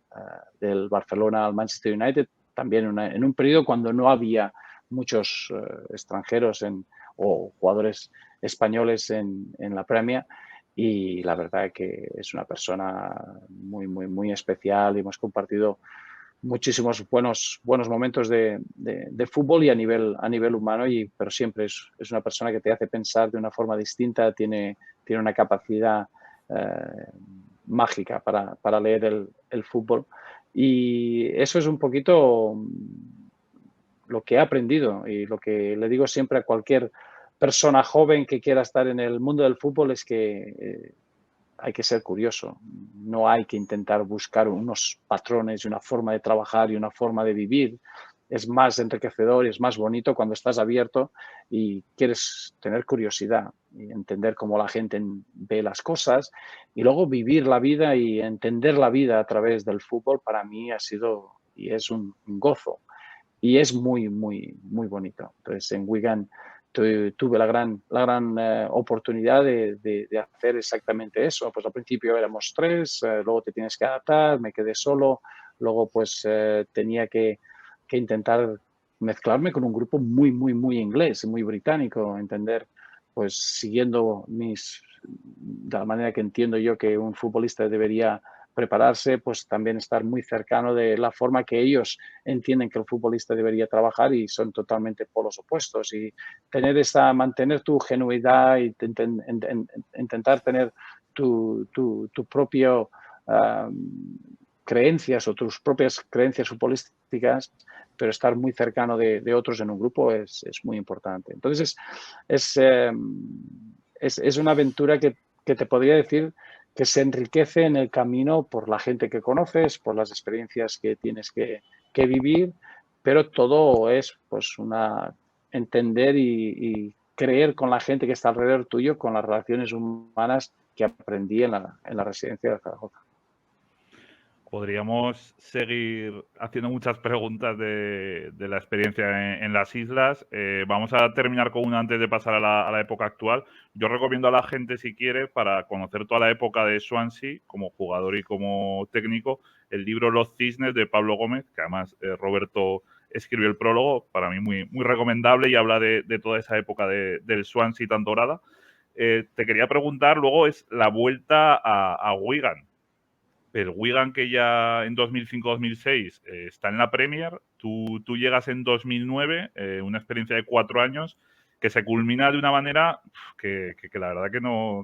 del Barcelona al Manchester United, también en un periodo cuando no había muchos extranjeros o jugadores españoles en la Premier, y la verdad que es una persona muy, muy, muy especial y hemos compartido muchísimos buenos momentos de fútbol y a nivel humano, pero siempre es una persona que te hace pensar de una forma distinta, tiene una capacidad mágica para leer el fútbol, y eso es un poquito lo que he aprendido y lo que le digo siempre a cualquier persona joven que quiera estar en el mundo del fútbol es que hay que ser curioso, no hay que intentar buscar unos patrones y una forma de trabajar y una forma de vivir. Es más enriquecedor y es más bonito cuando estás abierto y quieres tener curiosidad y entender cómo la gente ve las cosas, y luego vivir la vida y entender la vida a través del fútbol. Para mí ha sido y es un gozo y es muy, muy, muy bonito. Entonces, en Wigan tuve la gran oportunidad de hacer exactamente eso. Pues al principio éramos 3, luego te tienes que adaptar, me quedé solo, luego pues tenía que intentar mezclarme con un grupo muy, muy, muy inglés, muy británico, entender, pues siguiendo de la manera que entiendo yo que un futbolista debería prepararse, pues también estar muy cercano de la forma que ellos entienden que el futbolista debería trabajar, y son totalmente polos opuestos, y mantener tu genuidad y intentar tener tu propio creencias o tus propias creencias futbolísticas, pero estar muy cercano de otros en un grupo es muy importante. Entonces es una aventura que te podría decir que se enriquece en el camino por la gente que conoces, por las experiencias que tienes que vivir, pero todo es pues entender y creer con la gente que está alrededor tuyo, con las relaciones humanas que aprendí en la residencia de Zaragoza. Podríamos seguir haciendo muchas preguntas de la experiencia en las islas. Vamos a terminar con una antes de pasar a la época actual. Yo recomiendo a la gente, si quiere, para conocer toda la época de Swansea, como jugador y como técnico, el libro Los Cisnes de Pablo Gómez, que además Roberto escribió el prólogo, para mí muy, muy recomendable, y habla de toda esa época del Swansea tan dorada. Te quería preguntar, luego, es la vuelta a Wigan. El Wigan, que ya en 2005-2006 está en la Premier, tú llegas en 2009, una experiencia de 4 años que se culmina de una manera que la verdad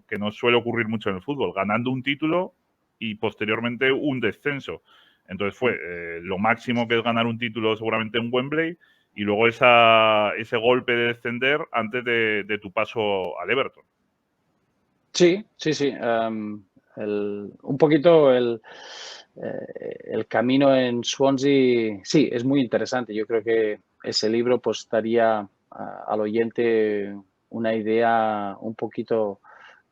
que no suele ocurrir mucho en el fútbol, ganando un título y posteriormente un descenso. Entonces fue lo máximo que es ganar un título seguramente en Wembley, y luego ese golpe de descender antes de tu paso al Everton. Sí. Un poquito el camino en Swansea, sí, es muy interesante. Yo creo que ese libro pues daría al oyente una idea un poquito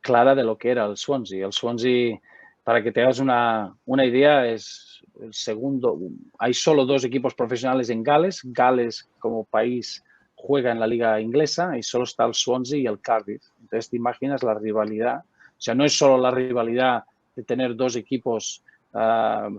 clara de lo que era el Swansea. El Swansea, para que te hagas una idea, es el segundo. Hay solo 2 equipos profesionales en Gales. Gales como país juega en la liga inglesa y solo está el Swansea y el Cardiff. Entonces te imaginas la rivalidad. O sea, no es solo la rivalidad de tener dos equipos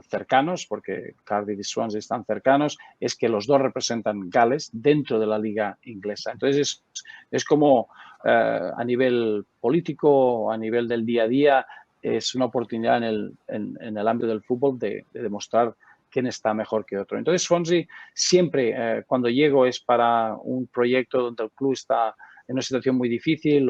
cercanos, porque Cardiff y Swansea están cercanos, es que los dos representan Gales dentro de la liga inglesa. Entonces es como a nivel político, a nivel del día a día, es una oportunidad en el ámbito del fútbol de demostrar quién está mejor que otro. Entonces Swansea siempre, cuando llego, es para un proyecto donde el club está en una situación muy difícil,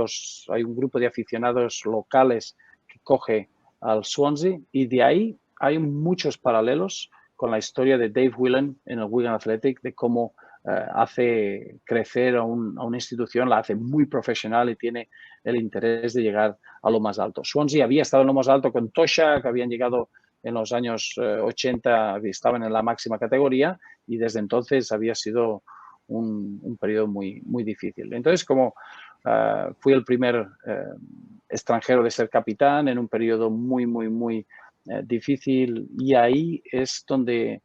hay un grupo de aficionados locales que coge al Swansea y de ahí hay muchos paralelos con la historia de Dave Whelan en el Wigan Athletic, de cómo hace crecer a una institución, la hace muy profesional y tiene el interés de llegar a lo más alto. Swansea había estado en lo más alto con Tosha, que habían llegado en los años 80, estaban en la máxima categoría y desde entonces había sido un periodo muy, muy difícil. Entonces, como fui el primer extranjero de ser capitán en un periodo muy, muy, muy difícil y ahí es donde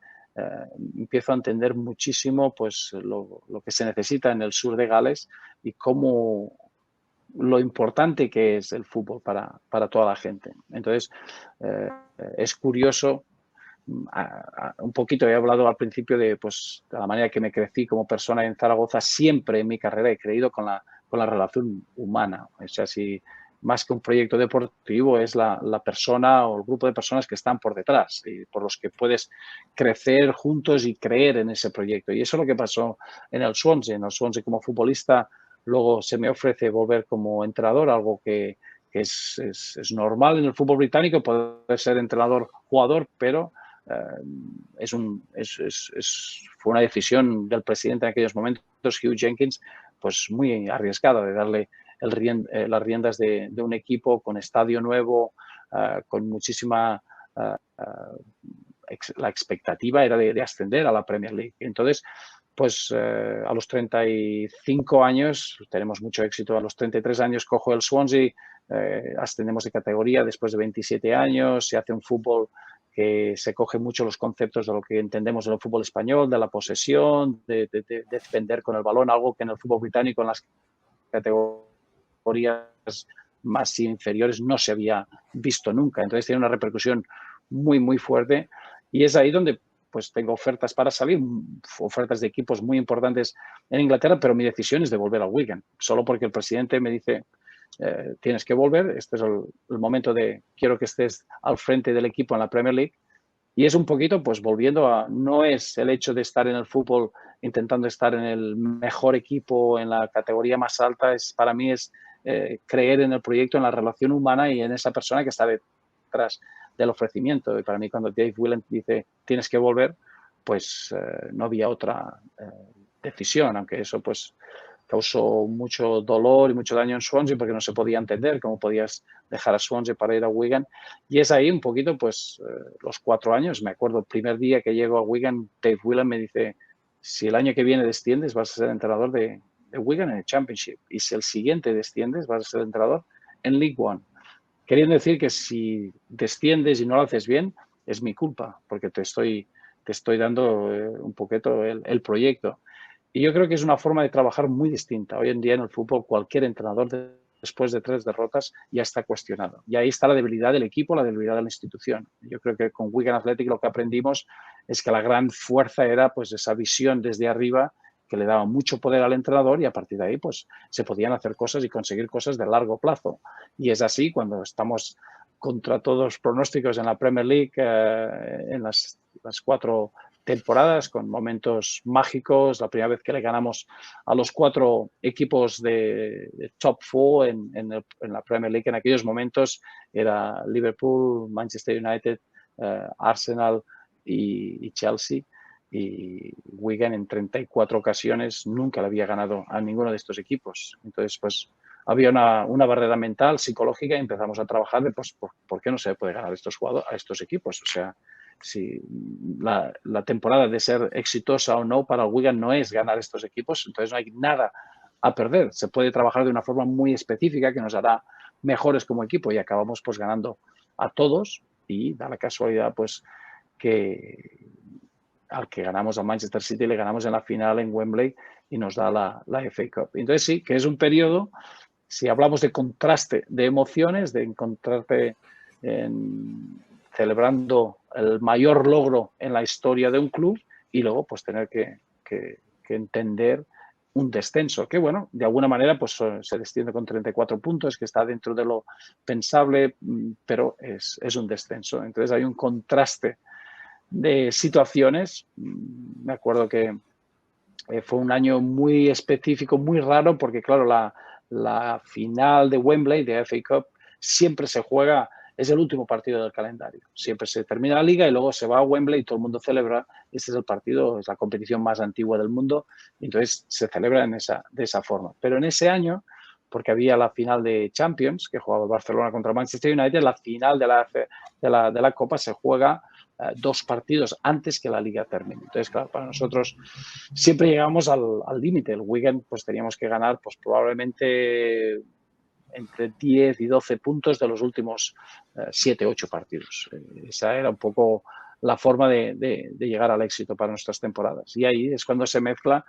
empiezo a entender muchísimo pues lo que se necesita en el sur de Gales y cómo lo importante que es el fútbol para toda la gente. Entonces, es curioso, un poquito he hablado al principio de la manera que me crecí como persona en Zaragoza. Siempre en mi carrera he creído con la relación humana. O sea, si más que un proyecto deportivo es la persona o el grupo de personas que están por detrás y por los que puedes crecer juntos y creer en ese proyecto. Y eso es lo que pasó en el Swansea. En el Swansea como futbolista, luego se me ofrece volver como entrenador, algo que es normal en el fútbol británico, poder ser entrenador-jugador, pero fue una decisión del presidente en aquellos momentos, Hugh Jenkins, pues muy arriesgada de darle las riendas de un equipo con estadio nuevo, con muchísima... la expectativa era de ascender a la Premier League. Entonces, pues a los 35 años, tenemos mucho éxito, a los 33 años cojo el Swansea, ascendemos de categoría después de 27 años, se hace un fútbol que se coge mucho los conceptos de lo que entendemos en el fútbol español, de la posesión, de defender con el balón, algo que en el fútbol británico en las categorías más inferiores no se había visto nunca. Entonces tiene una repercusión muy, muy fuerte y es ahí donde pues tengo ofertas para salir, ofertas de equipos muy importantes en Inglaterra, pero mi decisión es de volver al Wigan, solo porque el presidente me dice tienes que volver, este es el momento de quiero que estés al frente del equipo en la Premier League. Y es un poquito, pues volviendo no es el hecho de estar en el fútbol intentando estar en el mejor equipo, en la categoría más alta, para mí es creer en el proyecto, en la relación humana y en esa persona que está detrás del ofrecimiento. Y para mí cuando Dave Whelan dice tienes que volver, pues no había otra decisión, aunque eso pues causó mucho dolor y mucho daño en Swansea porque no se podía entender cómo podías dejar a Swansea para ir a Wigan. Y es ahí un poquito, pues, los 4 años. Me acuerdo el primer día que llego a Wigan, Dave Whelan me dice, si el año que viene desciendes, vas a ser entrenador de Wigan en el Championship. Y si el siguiente desciendes, vas a ser entrenador en League One. Queriendo decir que si desciendes y no lo haces bien, es mi culpa, porque te estoy dando un poquito el proyecto. Y yo creo que es una forma de trabajar muy distinta. Hoy en día en el fútbol cualquier entrenador después de 3 derrotas ya está cuestionado. Y ahí está la debilidad del equipo, la debilidad de la institución. Yo creo que con Wigan Athletic lo que aprendimos es que la gran fuerza era pues esa visión desde arriba que le daba mucho poder al entrenador y a partir de ahí pues se podían hacer cosas y conseguir cosas de largo plazo. Y es así cuando estamos contra todos los pronósticos en la Premier League en las 4 temporadas con momentos mágicos, la primera vez que le ganamos a los 4 equipos de top 4 en la Premier League en aquellos momentos era Liverpool, Manchester United, Arsenal y Chelsea, y Wigan en 34 ocasiones nunca le había ganado a ninguno de estos equipos. Entonces, pues había una barrera mental, psicológica y empezamos a trabajar de pues, ¿por qué no se puede ganar a estos equipos? O sea, si la temporada de ser exitosa o no para el Wigan no es ganar estos equipos, entonces no hay nada a perder. Se puede trabajar de una forma muy específica que nos hará mejores como equipo y acabamos pues ganando a todos y da la casualidad pues que al que ganamos a Manchester City, le ganamos en la final en Wembley y nos da la FA Cup. Entonces sí, que es un periodo, si hablamos de contraste de emociones, de encontrarte celebrando el mayor logro en la historia de un club y luego pues tener que entender un descenso, que bueno, de alguna manera pues se desciende con 34 puntos, que está dentro de lo pensable, pero es un descenso. Entonces hay un contraste de situaciones. Me acuerdo que fue un año muy específico, muy raro, porque claro, la final de Wembley, de FA Cup, siempre se juega, es el último partido del calendario. Siempre se termina la liga y luego se va a Wembley y todo el mundo celebra. Este es el partido, es la competición más antigua del mundo, y entonces se celebra de esa forma. Pero en ese año, porque había la final de Champions, que jugaba el Barcelona contra Manchester United, la final de la Copa se juega 2 partidos antes que la liga termine. Entonces, claro, para nosotros siempre llegamos al límite. El Wigan, pues teníamos que ganar, pues probablemente entre 10 y 12 puntos de los últimos 7, 8 partidos. Esa era un poco la forma de llegar al éxito para nuestras temporadas. Y ahí es cuando se mezcla,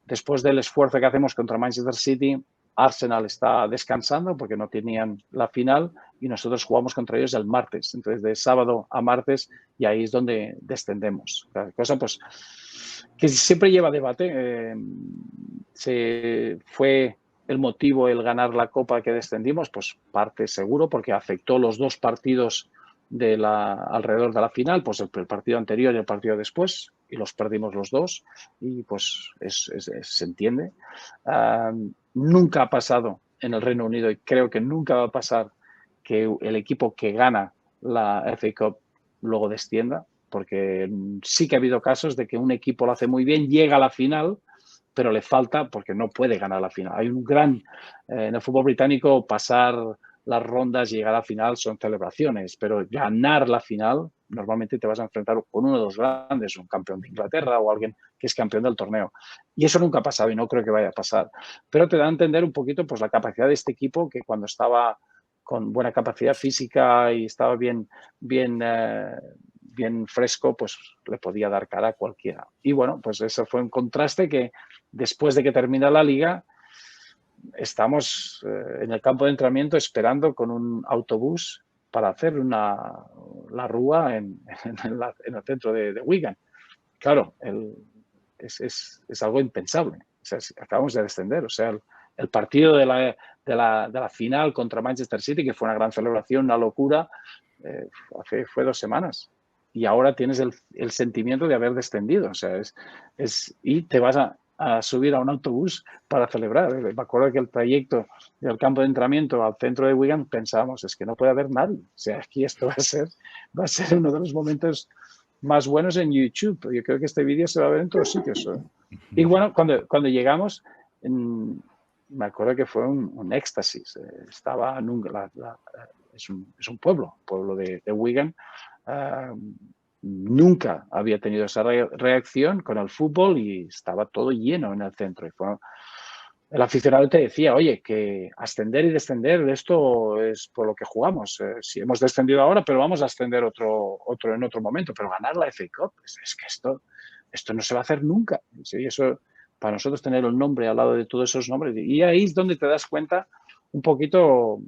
después del esfuerzo que hacemos contra Manchester City, Arsenal está descansando porque no tenían la final y nosotros jugamos contra ellos el martes. Entonces, de sábado a martes, y ahí es donde descendemos. La cosa, pues, que siempre lleva debate. Fue el motivo el ganar la Copa que descendimos, pues parte seguro, porque afectó los 2 partidos alrededor de la final, pues el partido anterior y el partido después, y los perdimos los 2, y pues se entiende. Nunca ha pasado en el Reino Unido, y creo que nunca va a pasar, que el equipo que gana la FA Cup luego descienda, porque sí que ha habido casos de que un equipo lo hace muy bien, llega a la final, pero le falta porque no puede ganar la final. Hay un gran, en el fútbol británico, pasar las rondas y llegar a la final son celebraciones, pero ganar la final, normalmente te vas a enfrentar con uno de los grandes, un campeón de Inglaterra o alguien que es campeón del torneo. Y eso nunca ha pasado y no creo que vaya a pasar. Pero te da a entender un poquito pues la capacidad de este equipo, que cuando estaba con buena capacidad física y estaba bien fresco, pues le podía dar cara a cualquiera. Y bueno, pues eso fue un contraste que después de que termina la liga, estamos en el campo de entrenamiento esperando con un autobús para hacer la rúa en el centro de Wigan. Claro, es algo impensable. O sea, acabamos de descender. O sea, el partido de la final contra Manchester City, que fue una gran celebración, una locura, fue 2 semanas. Y ahora tienes el sentimiento de haber descendido. O sea, y te vas a subir a un autobús para celebrar. Me acuerdo que el trayecto del campo de entrenamiento al centro de Wigan pensábamos, es que no puede haber nadie. O sea, aquí esto va a ser uno de los momentos más buenos en YouTube. Yo creo que este vídeo se va a ver en todos sitios. Y bueno, cuando llegamos, me acuerdo que fue un éxtasis. Estaba es un pueblo de Wigan. Nunca había tenido esa reacción con el fútbol y estaba todo lleno en el centro. Y el aficionado te decía, oye, que ascender y descender, esto es por lo que jugamos. Si hemos descendido ahora, pero vamos a ascender otro en otro momento. Pero ganar la FA Cup, es que esto no se va a hacer nunca. Sí, eso, para nosotros tener el nombre al lado de todos esos nombres. Y ahí es donde te das cuenta un poquito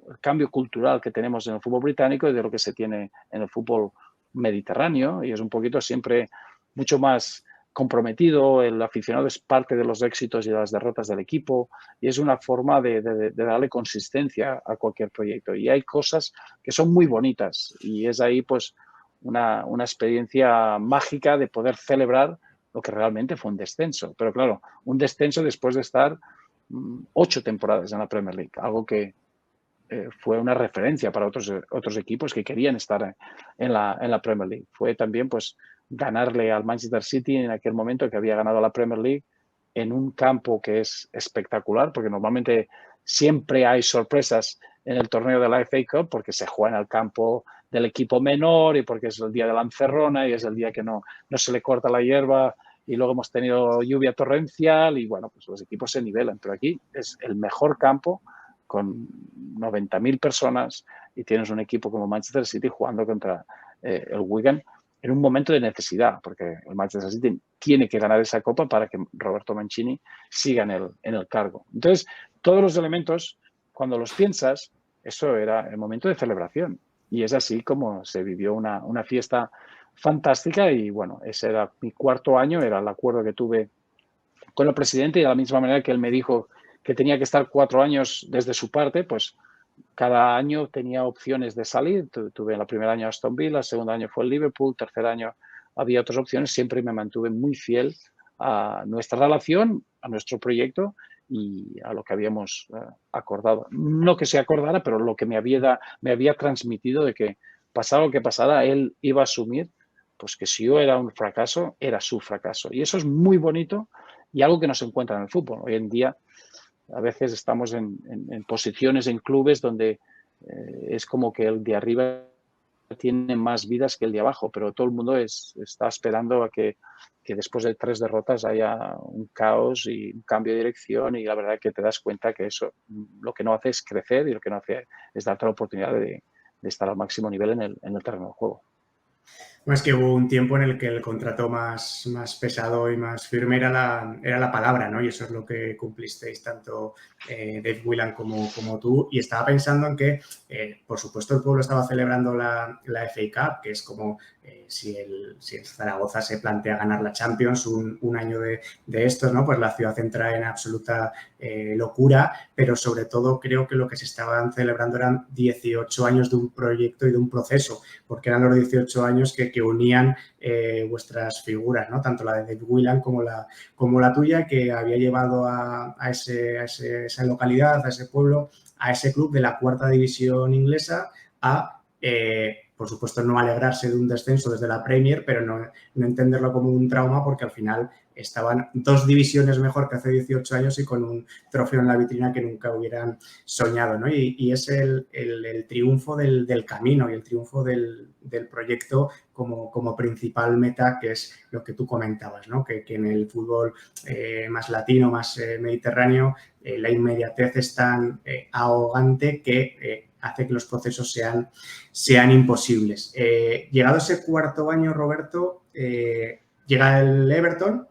el cambio cultural que tenemos en el fútbol británico y de lo que se tiene en el fútbol mediterráneo, y es un poquito siempre mucho más comprometido. El aficionado es parte de los éxitos y de las derrotas del equipo, y es una forma de darle consistencia a cualquier proyecto. Y hay cosas que son muy bonitas, y es ahí pues una experiencia mágica de poder celebrar lo que realmente fue un descenso. Pero claro, un descenso después de estar 8 temporadas en la Premier League, algo que fue una referencia para otros equipos que querían estar en la Premier League. Fue también pues ganarle al Manchester City en aquel momento, que había ganado la Premier League, en un campo que es espectacular, porque normalmente siempre hay sorpresas en el torneo de la FA Cup porque se juega en el campo del equipo menor y porque es el día de la encerrona y es el día que no se le corta la hierba, y luego hemos tenido lluvia torrencial y bueno, pues los equipos se nivelan. Pero aquí es el mejor campo con 90.000 personas y tienes un equipo como Manchester City jugando contra el Wigan, en un momento de necesidad, porque el Manchester City tiene que ganar esa Copa para que Roberto Mancini siga en el cargo. Entonces, todos los elementos, cuando los piensas, eso era el momento de celebración. Y es así como se vivió una fiesta fantástica y, bueno, ese era mi cuarto año, era el acuerdo que tuve con el presidente y de la misma manera que él me dijo que tenía que estar 4 años desde su parte, pues cada año tenía opciones de salir. Tuve el primer año Aston Villa, el segundo año fue el Liverpool, tercer año había otras opciones. Siempre me mantuve muy fiel a nuestra relación, a nuestro proyecto y a lo que habíamos acordado. No que se acordara, pero lo que me había transmitido de que pasara lo que pasara, él iba a asumir pues que si yo era un fracaso, era su fracaso. Y eso es muy bonito y algo que no se encuentra en el fútbol. Hoy en día a veces estamos en posiciones, en clubes donde es como que el de arriba tiene más vidas que el de abajo, pero todo el mundo está esperando a que después de 3 derrotas haya un caos y un cambio de dirección y la verdad es que te das cuenta que eso lo que no hace es crecer y lo que no hace es darte la oportunidad de estar al máximo nivel en el terreno de juego. Es que hubo un tiempo en el que el contrato más pesado y más firme era la palabra, ¿no? Y eso es lo que cumplisteis tanto Dave Whelan como tú. Y estaba pensando en que, por supuesto, el pueblo estaba celebrando la FA Cup, que es como si el Zaragoza se plantea ganar la Champions un año de estos, ¿no? Pues la ciudad entra en absoluta locura, pero sobre todo creo que lo que se estaban celebrando eran 18 años de un proyecto y de un proceso, porque eran los 18 años que unían vuestras figuras, ¿no? Tanto la de Dave Whelan como la tuya, que había llevado a esa localidad, a ese pueblo, a ese club de la 4ª división inglesa a, por supuesto, no alegrarse de un descenso desde la Premier, pero no entenderlo como un trauma porque al final estaban 2 divisiones mejor que hace 18 años y con un trofeo en la vitrina que nunca hubieran soñado, ¿no? Y es el triunfo del camino y el triunfo del proyecto como principal meta, que es lo que tú comentabas, ¿no? Que en el fútbol más latino, más mediterráneo, la inmediatez es tan ahogante que hace que los procesos sean imposibles. Llegado ese cuarto año, Roberto, llega el Everton,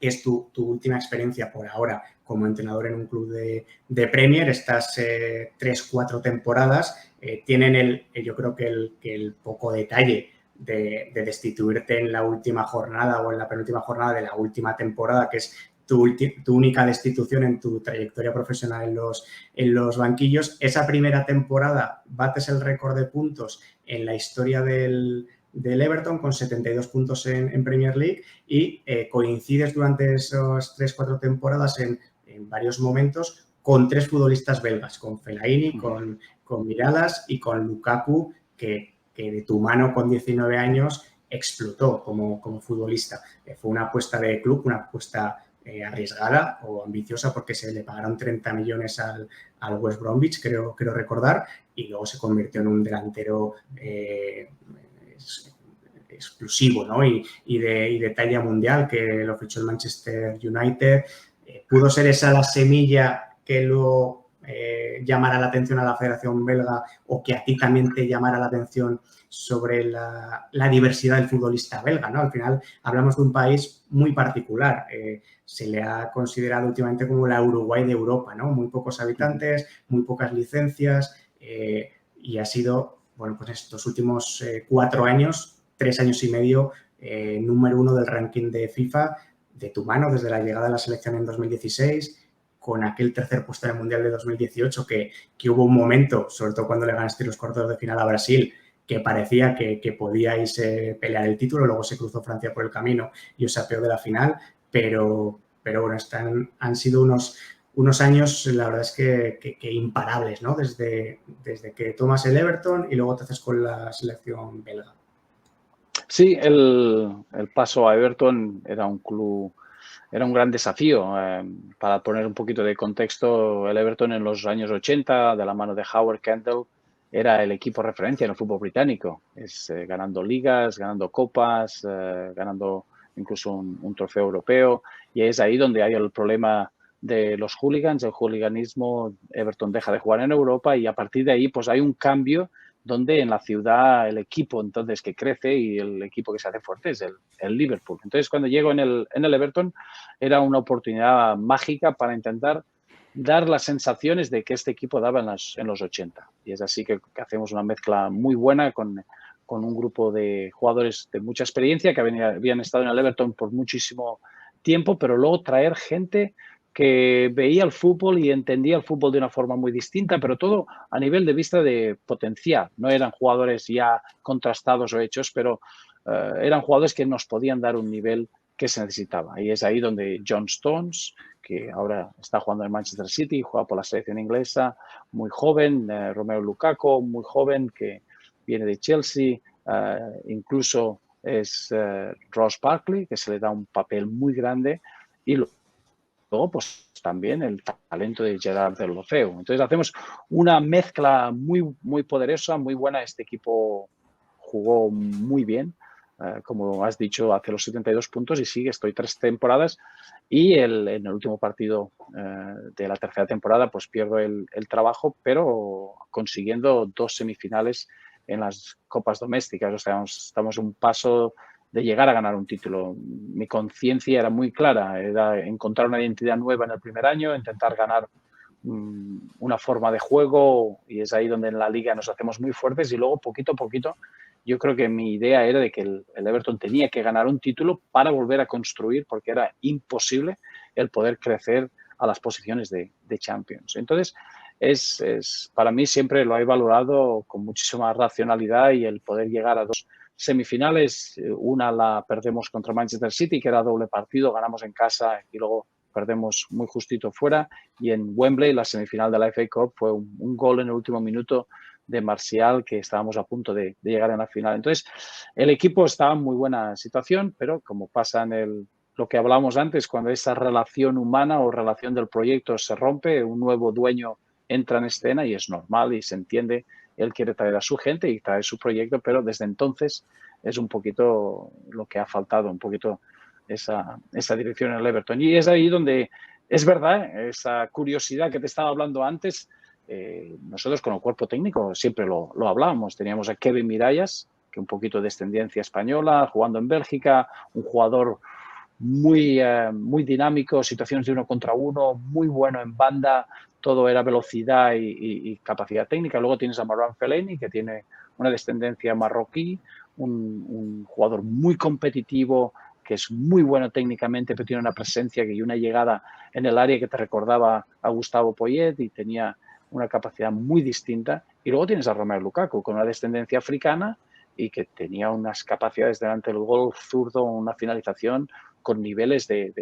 que es tu última experiencia por ahora como entrenador en un club de Premier. Estas 3-4 temporadas tienen yo creo que el poco detalle de destituirte en la última jornada o en la penúltima jornada de la última temporada, que es tu única destitución en tu trayectoria profesional en los banquillos. Esa primera temporada bates el récord de puntos en la historia del Everton con 72 puntos en Premier League y coincides durante esas 3-4 temporadas en varios momentos con 3 futbolistas belgas, con Fellaini, con Miralas y con Lukaku, que de tu mano con 19 años explotó como futbolista. Fue una apuesta de club, una apuesta arriesgada o ambiciosa porque se le pagaron 30 millones al West Bromwich, creo recordar, y luego se convirtió en un delantero exclusivo, ¿no? y de talla mundial, que lo fichó el Manchester United. Pudo ser esa la semilla que luego llamara la atención a la Federación Belga o que a ti también te llamara la atención sobre la diversidad del futbolista belga, ¿no? Al final hablamos de un país muy particular. Se le ha considerado últimamente como la Uruguay de Europa, ¿no? Muy pocos habitantes, muy pocas licencias y ha sido, bueno, pues estos últimos 4 años, 3 años y medio, número 1 del ranking de FIFA de tu mano desde la llegada a la selección en 2016, con aquel tercer puesto en el Mundial de 2018 que hubo un momento, sobre todo cuando le ganaste los cuartos de final a Brasil, que parecía que podíais pelear el título. Luego se cruzó Francia por el camino y os apeó de la final, pero bueno, han sido unos años, la verdad es que imparables, ¿no? Desde que tomas el Everton y luego te haces con la selección belga. Sí, el paso a Everton era un gran desafío. Para poner un poquito de contexto, el Everton en los años 80, de la mano de Howard Kendall, era el equipo referencia en el fútbol británico. Ganando ligas, ganando copas, ganando incluso un trofeo europeo. Y es ahí donde hay el problema de los hooligans, el hooliganismo. Everton deja de jugar en Europa y a partir de ahí pues hay un cambio donde en la ciudad el equipo entonces que crece y el equipo que se hace fuerte es el Liverpool. Entonces, cuando llego en el Everton, era una oportunidad mágica para intentar dar las sensaciones de que este equipo daba en los 80. Y es así que hacemos una mezcla muy buena con un grupo de jugadores de mucha experiencia que habían estado en el Everton por muchísimo tiempo, pero luego traer gente que veía el fútbol y entendía el fútbol de una forma muy distinta, pero todo a nivel de vista de potencial. No eran jugadores ya contrastados o hechos, pero eran jugadores que nos podían dar un nivel que se necesitaba. Y es ahí donde John Stones, que ahora está jugando en Manchester City, juega por la selección inglesa, muy joven, Romelu Lukaku, muy joven, que viene de Chelsea, incluso es Ross Barkley, que se le da un papel muy grande, y luego pues también el talento de Gerard Deulofeu. Entonces hacemos una mezcla muy, muy poderosa, muy buena. Este equipo jugó muy bien. Como has dicho, hace los 72 puntos y sigue, estoy 3 temporadas y en el último partido de la tercera temporada pues pierdo el trabajo, pero consiguiendo 2 semifinales en las copas domésticas. O sea, estamos un paso de llegar a ganar un título. Mi conciencia era muy clara, era encontrar una identidad nueva en el primer año, intentar ganar una forma de juego, y es ahí donde en la liga nos hacemos muy fuertes, y luego poquito a poquito yo creo que mi idea era de que el Everton tenía que ganar un título para volver a construir, porque era imposible el poder crecer a las posiciones de Champions. Entonces, para mí siempre lo he valorado con muchísima racionalidad, y el poder llegar a 2 semifinales, una la perdemos contra Manchester City, que era doble partido, ganamos en casa y luego perdemos muy justito fuera, y en Wembley la semifinal de la FA Cup fue un gol en el último minuto de Martial, que estábamos a punto de llegar en la final. Entonces, el equipo está en muy buena situación, pero como pasa lo que hablábamos antes, cuando esa relación humana o relación del proyecto se rompe, un nuevo dueño entra en escena y es normal y se entiende. Él quiere traer a su gente y traer su proyecto, pero desde entonces es un poquito lo que ha faltado, un poquito esa dirección en el Everton. Y es ahí donde, es verdad, esa curiosidad que te estaba hablando antes, nosotros con el cuerpo técnico siempre lo hablábamos. Teníamos a Kevin Mirallas, que un poquito de descendencia española, jugando en Bélgica, un jugador muy, muy dinámico, situaciones de 1 contra 1, muy bueno en banda, todo era velocidad y capacidad técnica. Luego tienes a Marwan Fellaini, que tiene una descendencia marroquí, un jugador muy competitivo, que es muy bueno técnicamente, pero tiene una presencia y una llegada en el área que te recordaba a Gustavo Poyet, y tenía una capacidad muy distinta. Y luego tienes a Romelu Lukaku, con una descendencia africana y que tenía unas capacidades delante del gol zurdo, una finalización con niveles de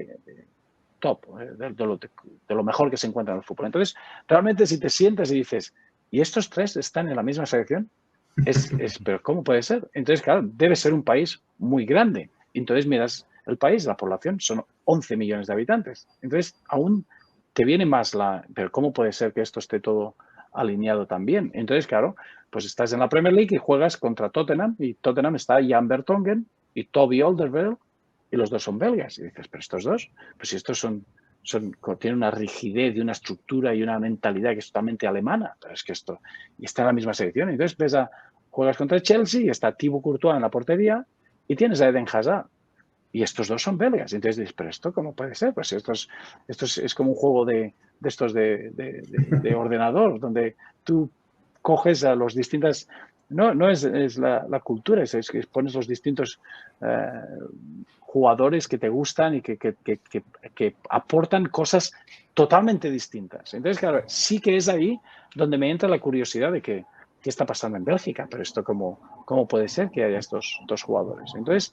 top, de lo mejor que se encuentra en el fútbol. Entonces, realmente si te sientas y dices, ¿y estos 3 están en la misma selección? Pero ¿cómo puede ser? Entonces, claro, debe ser un país muy grande. Entonces miras el país, la población, son 11 millones de habitantes. Entonces, aún te viene más pero ¿cómo puede ser que esto esté todo alineado también? Entonces, claro, pues estás en la Premier League y juegas contra Tottenham, y Tottenham está Jan Vertonghen y Toby Alderweireld, y los 2 son belgas. Y dices, pero estos 2, pues si estos tienen una rigidez y una estructura y una mentalidad que es totalmente alemana, pero es que esto, y está en la misma selección. Entonces juegas contra Chelsea y está Thibaut Courtois en la portería y tienes a Eden Hazard. Y estos 2 son belgas. Entonces dices, pero ¿esto cómo puede ser? Pues esto es como un juego de estos de ordenador, donde tú coges a los distintas... No es la cultura, es que pones los distintos jugadores que te gustan y que aportan cosas totalmente distintas. Entonces, claro, sí que es ahí donde me entra la curiosidad de qué está pasando en Bélgica, pero esto cómo puede ser que haya estos 2 jugadores. Entonces,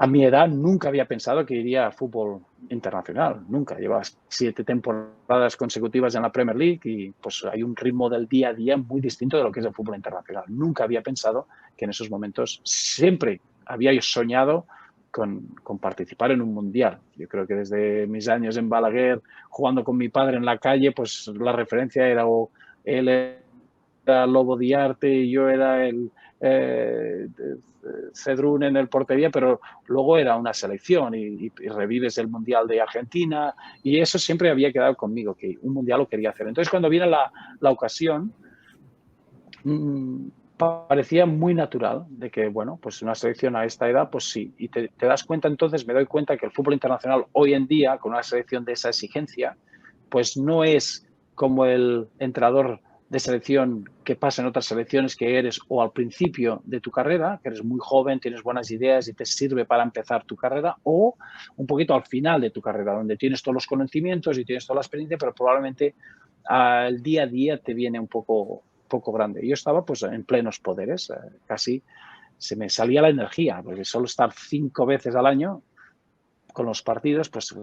a mi edad nunca había pensado que iría a fútbol internacional, nunca. Llevaba 7 temporadas consecutivas en la Premier League y pues hay un ritmo del día a día muy distinto de lo que es el fútbol internacional. Nunca había pensado que en esos momentos, siempre había soñado con participar en un mundial. Yo creo que desde mis años en Balaguer, jugando con mi padre en la calle, pues la referencia era él era Lobo Diarte y yo era el Cedrún en el portería, pero luego era una selección y revives el Mundial de Argentina, y eso siempre había quedado conmigo, que un mundial lo quería hacer. Entonces, cuando viene la ocasión, parecía muy natural de que, bueno, pues una selección a esta edad, pues sí. Y te das cuenta entonces, me doy cuenta que el fútbol internacional hoy en día, con una selección de esa exigencia, pues no es como el entrenador de selección que pasa en otras selecciones que eres o al principio de tu carrera, que eres muy joven, tienes buenas ideas y te sirve para empezar tu carrera, o un poquito al final de tu carrera, donde tienes todos los conocimientos y tienes toda la experiencia, pero probablemente al día a día te viene un poco grande. Yo estaba pues en plenos poderes, casi se me salía la energía, porque solo estar 5 veces al año con los partidos, pues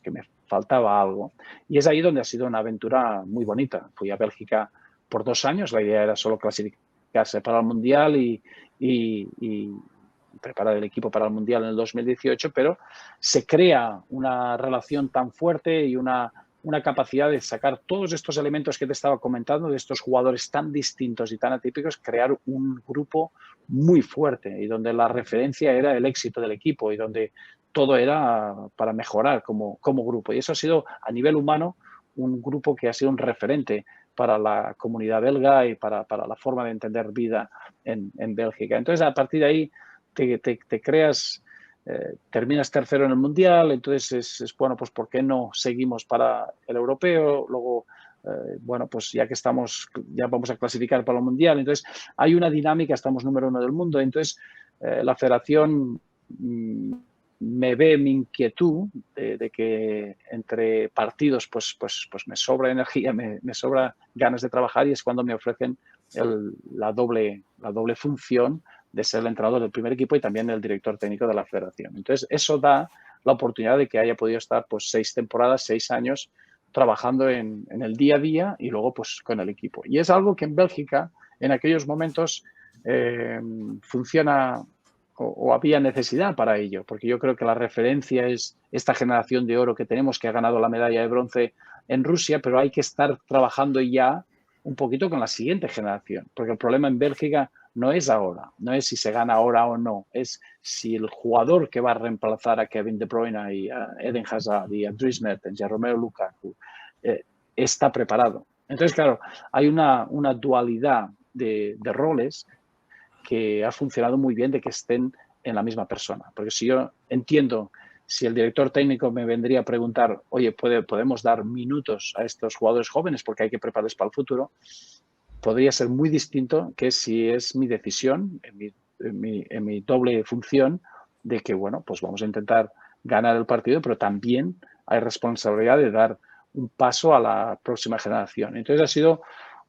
que me faltaba algo. Y es ahí donde ha sido una aventura muy bonita. Fui a Bélgica por 2 años, la idea era solo clasificarse para el Mundial y preparar el equipo para el Mundial en el 2018, pero se crea una relación tan fuerte y una capacidad de sacar todos estos elementos que te estaba comentando, de estos jugadores tan distintos y tan atípicos, crear un grupo muy fuerte y donde la referencia era el éxito del equipo y donde todo era para mejorar como grupo. Y eso ha sido, a nivel humano, un grupo que ha sido un referente para la comunidad belga y para la forma de entender vida en Bélgica. Entonces, a partir de ahí, te creas, terminas tercero en el Mundial, entonces es bueno, pues ¿por qué no seguimos para el europeo? Luego, bueno, pues ya que estamos, ya vamos a clasificar para el Mundial. Entonces, hay una dinámica, estamos número 1 del mundo. Entonces, la federación me ve mi inquietud de que entre partidos pues me sobra energía, me sobra ganas de trabajar y es cuando me ofrecen la doble función de ser el entrenador del primer equipo y también el director técnico de la federación. Entonces, eso da la oportunidad de que haya podido estar pues 6 temporadas, 6 años trabajando en el día a día y luego pues con el equipo. Y es algo que en Bélgica en aquellos momentos funciona o había necesidad para ello, porque yo creo que la referencia es esta generación de oro que tenemos, que ha ganado la medalla de bronce en Rusia, pero hay que estar trabajando ya un poquito con la siguiente generación, porque el problema en Bélgica no es ahora, no es si se gana ahora o no, es si el jugador que va a reemplazar a Kevin De Bruyne y a Eden Hazard y a Dries Mertens y a Romelu Lukaku está preparado. Entonces, claro, hay una dualidad de roles que ha funcionado muy bien de que estén en la misma persona. Porque si yo entiendo, si el director técnico me vendría a preguntar, oye, ¿podemos dar minutos a estos jugadores jóvenes porque hay que prepararles para el futuro? Podría ser muy distinto que si es mi decisión, en mi doble función, de que, bueno, pues vamos a intentar ganar el partido, pero también hay responsabilidad de dar un paso a la próxima generación. Entonces ha sido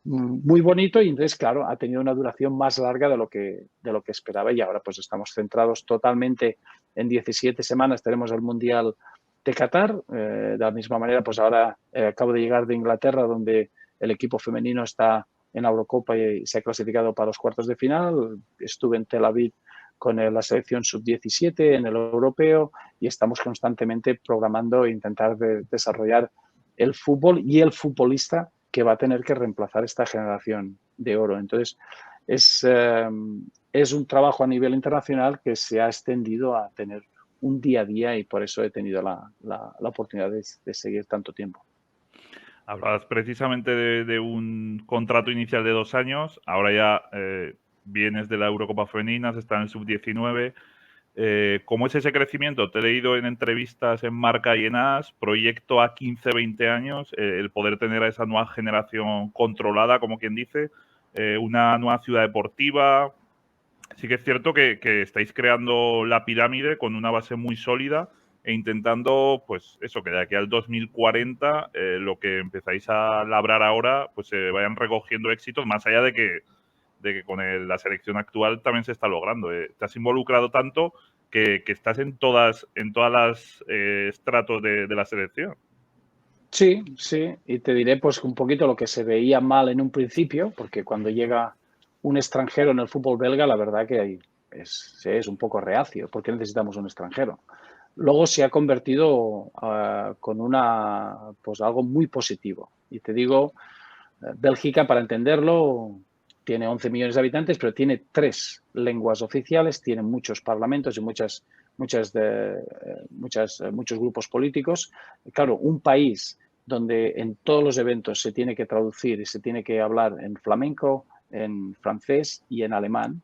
muy bonito y entonces, claro, ha tenido una duración más larga de lo que esperaba y ahora pues estamos centrados totalmente en 17 semanas, tenemos el Mundial de Qatar. De la misma manera, pues ahora acabo de llegar de Inglaterra, donde el equipo femenino está en la Eurocopa y se ha clasificado para los cuartos de final. Estuve en Tel Aviv con la selección sub-17 en el europeo y estamos constantemente programando e intentar desarrollar el fútbol y el futbolista que va a tener que reemplazar esta generación de oro. Entonces, es un trabajo a nivel internacional que se ha extendido a tener un día a día y por eso he tenido la oportunidad de seguir tanto tiempo. Hablabas precisamente de un contrato inicial de 2 años, ahora ya vienes de la Eurocopa Femenina, está en el Sub-19. ¿Cómo es ese crecimiento? Te he leído en entrevistas en Marca y en AS, proyecto a 15, 20 años, el poder tener a esa nueva generación controlada, como quien dice, una nueva ciudad deportiva. Sí que es cierto que estáis creando la pirámide con una base muy sólida e intentando, pues eso, que de aquí al 2040 lo que empezáis a labrar ahora, pues se vayan recogiendo éxitos, más allá de que con la selección actual también se está logrando. Te has involucrado tanto que estás en todas las estratos de la selección. Sí, sí, y te diré pues un poquito lo que se veía mal en un principio, porque cuando llega un extranjero en el fútbol belga, la verdad que es un poco reacio, porque necesitamos un extranjero. Luego se ha convertido con pues algo muy positivo. Y te digo, Bélgica, para entenderlo, tiene 11 millones de habitantes, pero tiene 3 lenguas oficiales, tiene muchos parlamentos y muchos grupos políticos. Claro, un país donde en todos los eventos se tiene que traducir y se tiene que hablar en flamenco, en francés y en alemán.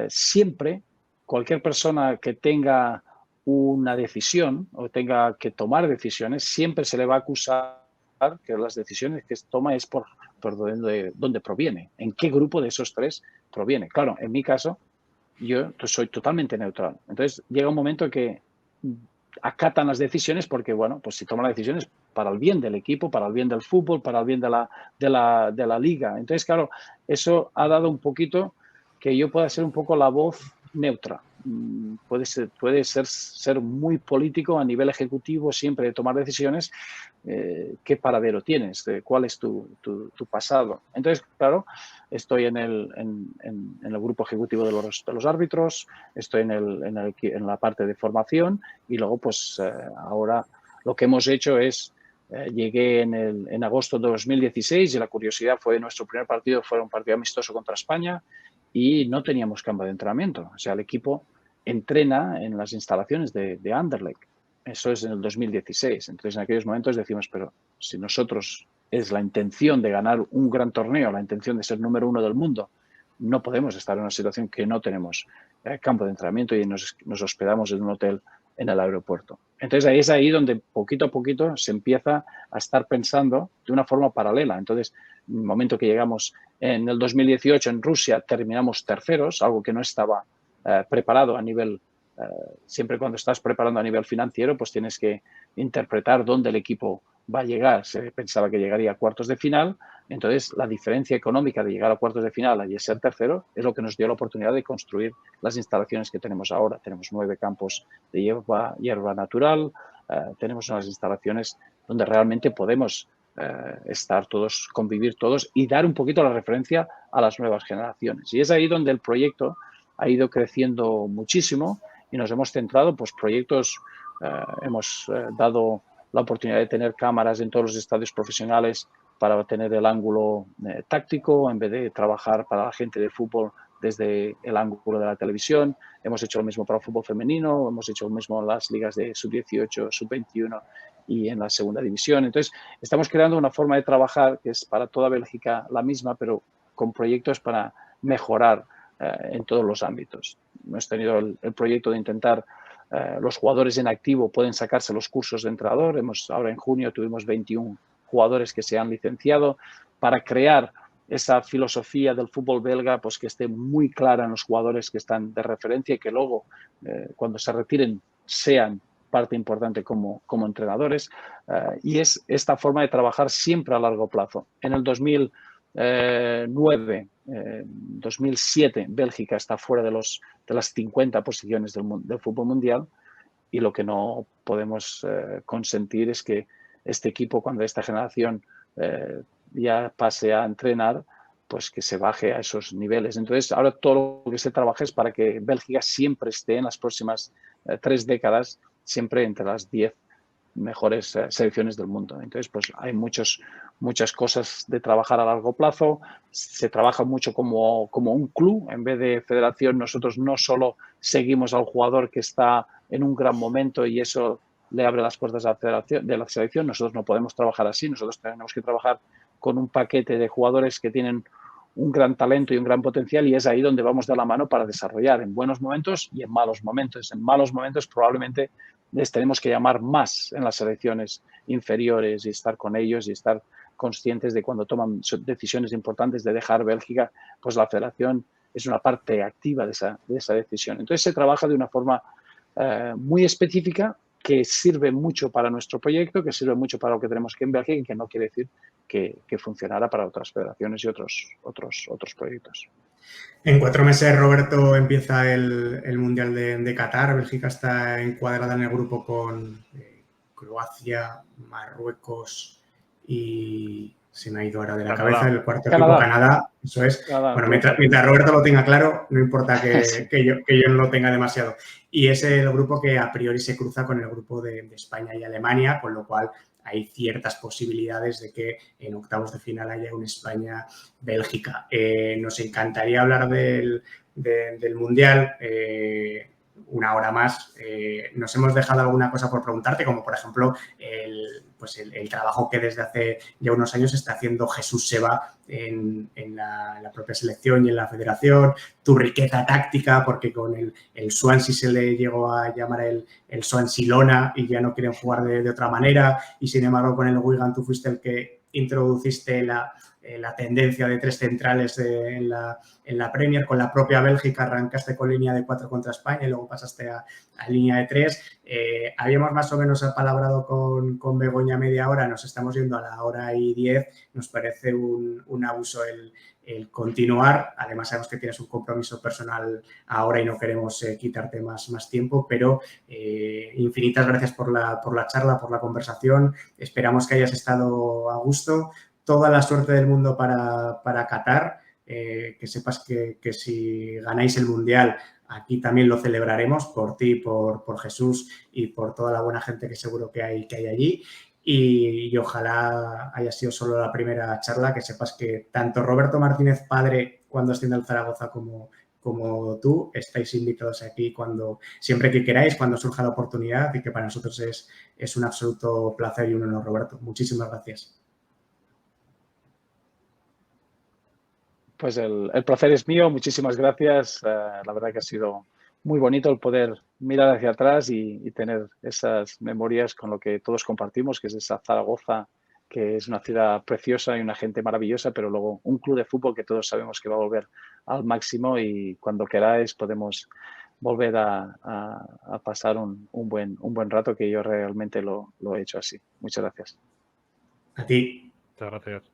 Siempre, cualquier persona que tenga una decisión o tenga que tomar decisiones, siempre se le va a acusar que las decisiones que toma es por dónde proviene, en qué grupo de esos tres proviene. Claro, en mi caso, yo soy totalmente neutral. Entonces, llega un momento que acatan las decisiones porque, bueno, pues si toman las decisiones para el bien del equipo, para el bien del fútbol, para el bien de la liga. Entonces, claro, eso ha dado un poquito que yo pueda ser un poco la voz neutra. Puede ser muy político a nivel ejecutivo, siempre de tomar decisiones. ¿Qué paradero tienes? ¿Cuál es tu pasado? Entonces, claro, estoy en el grupo ejecutivo de los árbitros, estoy en la parte de formación y luego, pues ahora lo que hemos hecho es, llegué en agosto de 2016 y la curiosidad fue nuestro primer partido, fue un partido amistoso contra España y no teníamos campo de entrenamiento. O sea, el equipo entrena en las instalaciones de Anderlecht. Eso es en el 2016. Entonces, en aquellos momentos decimos, pero si nosotros es la intención de ganar un gran torneo, la intención de ser número 1 del mundo, no podemos estar en una situación que no tenemos campo de entrenamiento y nos hospedamos en un hotel en el aeropuerto. Entonces, ahí es ahí donde poquito a poquito se empieza a estar pensando de una forma paralela. Entonces, en el momento que llegamos en el 2018 en Rusia, terminamos terceros, algo que no estaba preparado a nivel. Siempre cuando estás preparando a nivel financiero, pues tienes que interpretar dónde el equipo va a llegar. Se pensaba que llegaría a cuartos de final, entonces la diferencia económica de llegar a cuartos de final y ser tercero es lo que nos dio la oportunidad de construir las instalaciones que tenemos ahora. Tenemos 9 campos de hierba natural, tenemos unas instalaciones donde realmente podemos estar todos, convivir todos y dar un poquito la referencia a las nuevas generaciones. Y es ahí donde el proyecto ha ido creciendo muchísimo y nos hemos centrado, pues proyectos, hemos dado la oportunidad de tener cámaras en todos los estadios profesionales para tener el ángulo táctico en vez de trabajar para la gente de fútbol desde el ángulo de la televisión. Hemos hecho lo mismo para el fútbol femenino, hemos hecho lo mismo en las ligas de sub-18, sub-21 y en la segunda división. Entonces, estamos creando una forma de trabajar que es para toda Bélgica la misma, pero con proyectos para mejorar en todos los ámbitos. Hemos tenido el proyecto de intentar los jugadores en activo pueden sacarse los cursos de entrenador. Ahora en junio tuvimos 21 jugadores que se han licenciado para crear esa filosofía del fútbol belga, pues que esté muy clara en los jugadores que están de referencia y que luego, cuando se retiren, sean parte importante como entrenadores. Y es esta forma de trabajar siempre a largo plazo. En el 2009, 2007, Bélgica está fuera de las 50 posiciones del fútbol mundial y lo que no podemos consentir es que este equipo, cuando esta generación ya pase a entrenar, pues que se baje a esos niveles. Entonces, ahora todo lo que se trabaja es para que Bélgica siempre esté en las próximas 3 décadas, siempre entre las 10 mejores selecciones del mundo. Entonces, pues hay muchas cosas de trabajar a largo plazo. Se trabaja mucho como un club en vez de federación. Nosotros no solo seguimos al jugador que está en un gran momento y eso le abre las puertas a la selección. Nosotros no podemos trabajar así. Nosotros tenemos que trabajar con un paquete de jugadores que tienen un gran talento y un gran potencial y es ahí donde vamos de la mano para desarrollar en buenos momentos y en malos momentos. En malos momentos probablemente les tenemos que llamar más en las selecciones inferiores y estar con ellos y estar conscientes de cuando toman decisiones importantes de dejar Bélgica, pues la federación es una parte activa de esa decisión. Entonces se trabaja de una forma muy específica que sirve mucho para nuestro proyecto, que sirve mucho para lo que tenemos aquí en Bélgica y que no quiere decir que funcionara para otras federaciones y otros proyectos. En 4 meses, Roberto, empieza el Mundial de Qatar. Bélgica está encuadrada en el grupo con Croacia, Marruecos y se me ha ido ahora de la cabeza el cuarto equipo, Canadá. Eso es. Canadá, bueno, mientras Roberto lo tenga claro, no importa que yo no lo tenga demasiado. Y es el grupo que a priori se cruza con el grupo de España y Alemania, con lo cual hay ciertas posibilidades de que en octavos de final haya un España-Bélgica. Nos encantaría hablar del Mundial una hora más. Nos hemos dejado alguna cosa por preguntarte, como por ejemplo pues el trabajo que desde hace ya unos años está haciendo Jesús Seba en la propia selección y en la federación, tu riqueza táctica, porque con el Swansea se le llegó a llamar el Swansea Lona y ya no quieren jugar de otra manera, y sin embargo con el Wigan tú fuiste el que introduciste la tendencia de 3 centrales en la Premier. Con la propia Bélgica arrancaste con línea de 4 contra España y luego pasaste a línea de 3. Habíamos más o menos apalabrado con Begoña media hora, nos estamos yendo a la hora y 10. Nos parece un abuso el continuar. Además sabemos que tienes un compromiso personal ahora y no queremos quitarte más tiempo, pero infinitas gracias por la charla, por la conversación. Esperamos que hayas estado a gusto. Toda la suerte del mundo para Qatar. Que sepas que si ganáis el Mundial, aquí también lo celebraremos por ti, por Jesús y por toda la buena gente que seguro que hay allí. Y ojalá haya sido solo la primera charla, que sepas que tanto Roberto Martínez, padre, cuando asciende al Zaragoza, como tú, estáis invitados aquí siempre que queráis, cuando surja la oportunidad, y que para nosotros es un absoluto placer y un honor, Roberto. Muchísimas gracias. Pues el placer es mío, muchísimas gracias. La verdad que ha sido muy bonito el poder mirar hacia atrás y tener esas memorias con lo que todos compartimos, que es esa Zaragoza, que es una ciudad preciosa y una gente maravillosa, pero luego un club de fútbol que todos sabemos que va a volver al máximo, y cuando queráis podemos volver a pasar un buen rato, que yo realmente lo he hecho así. Muchas gracias. A ti. Muchas gracias.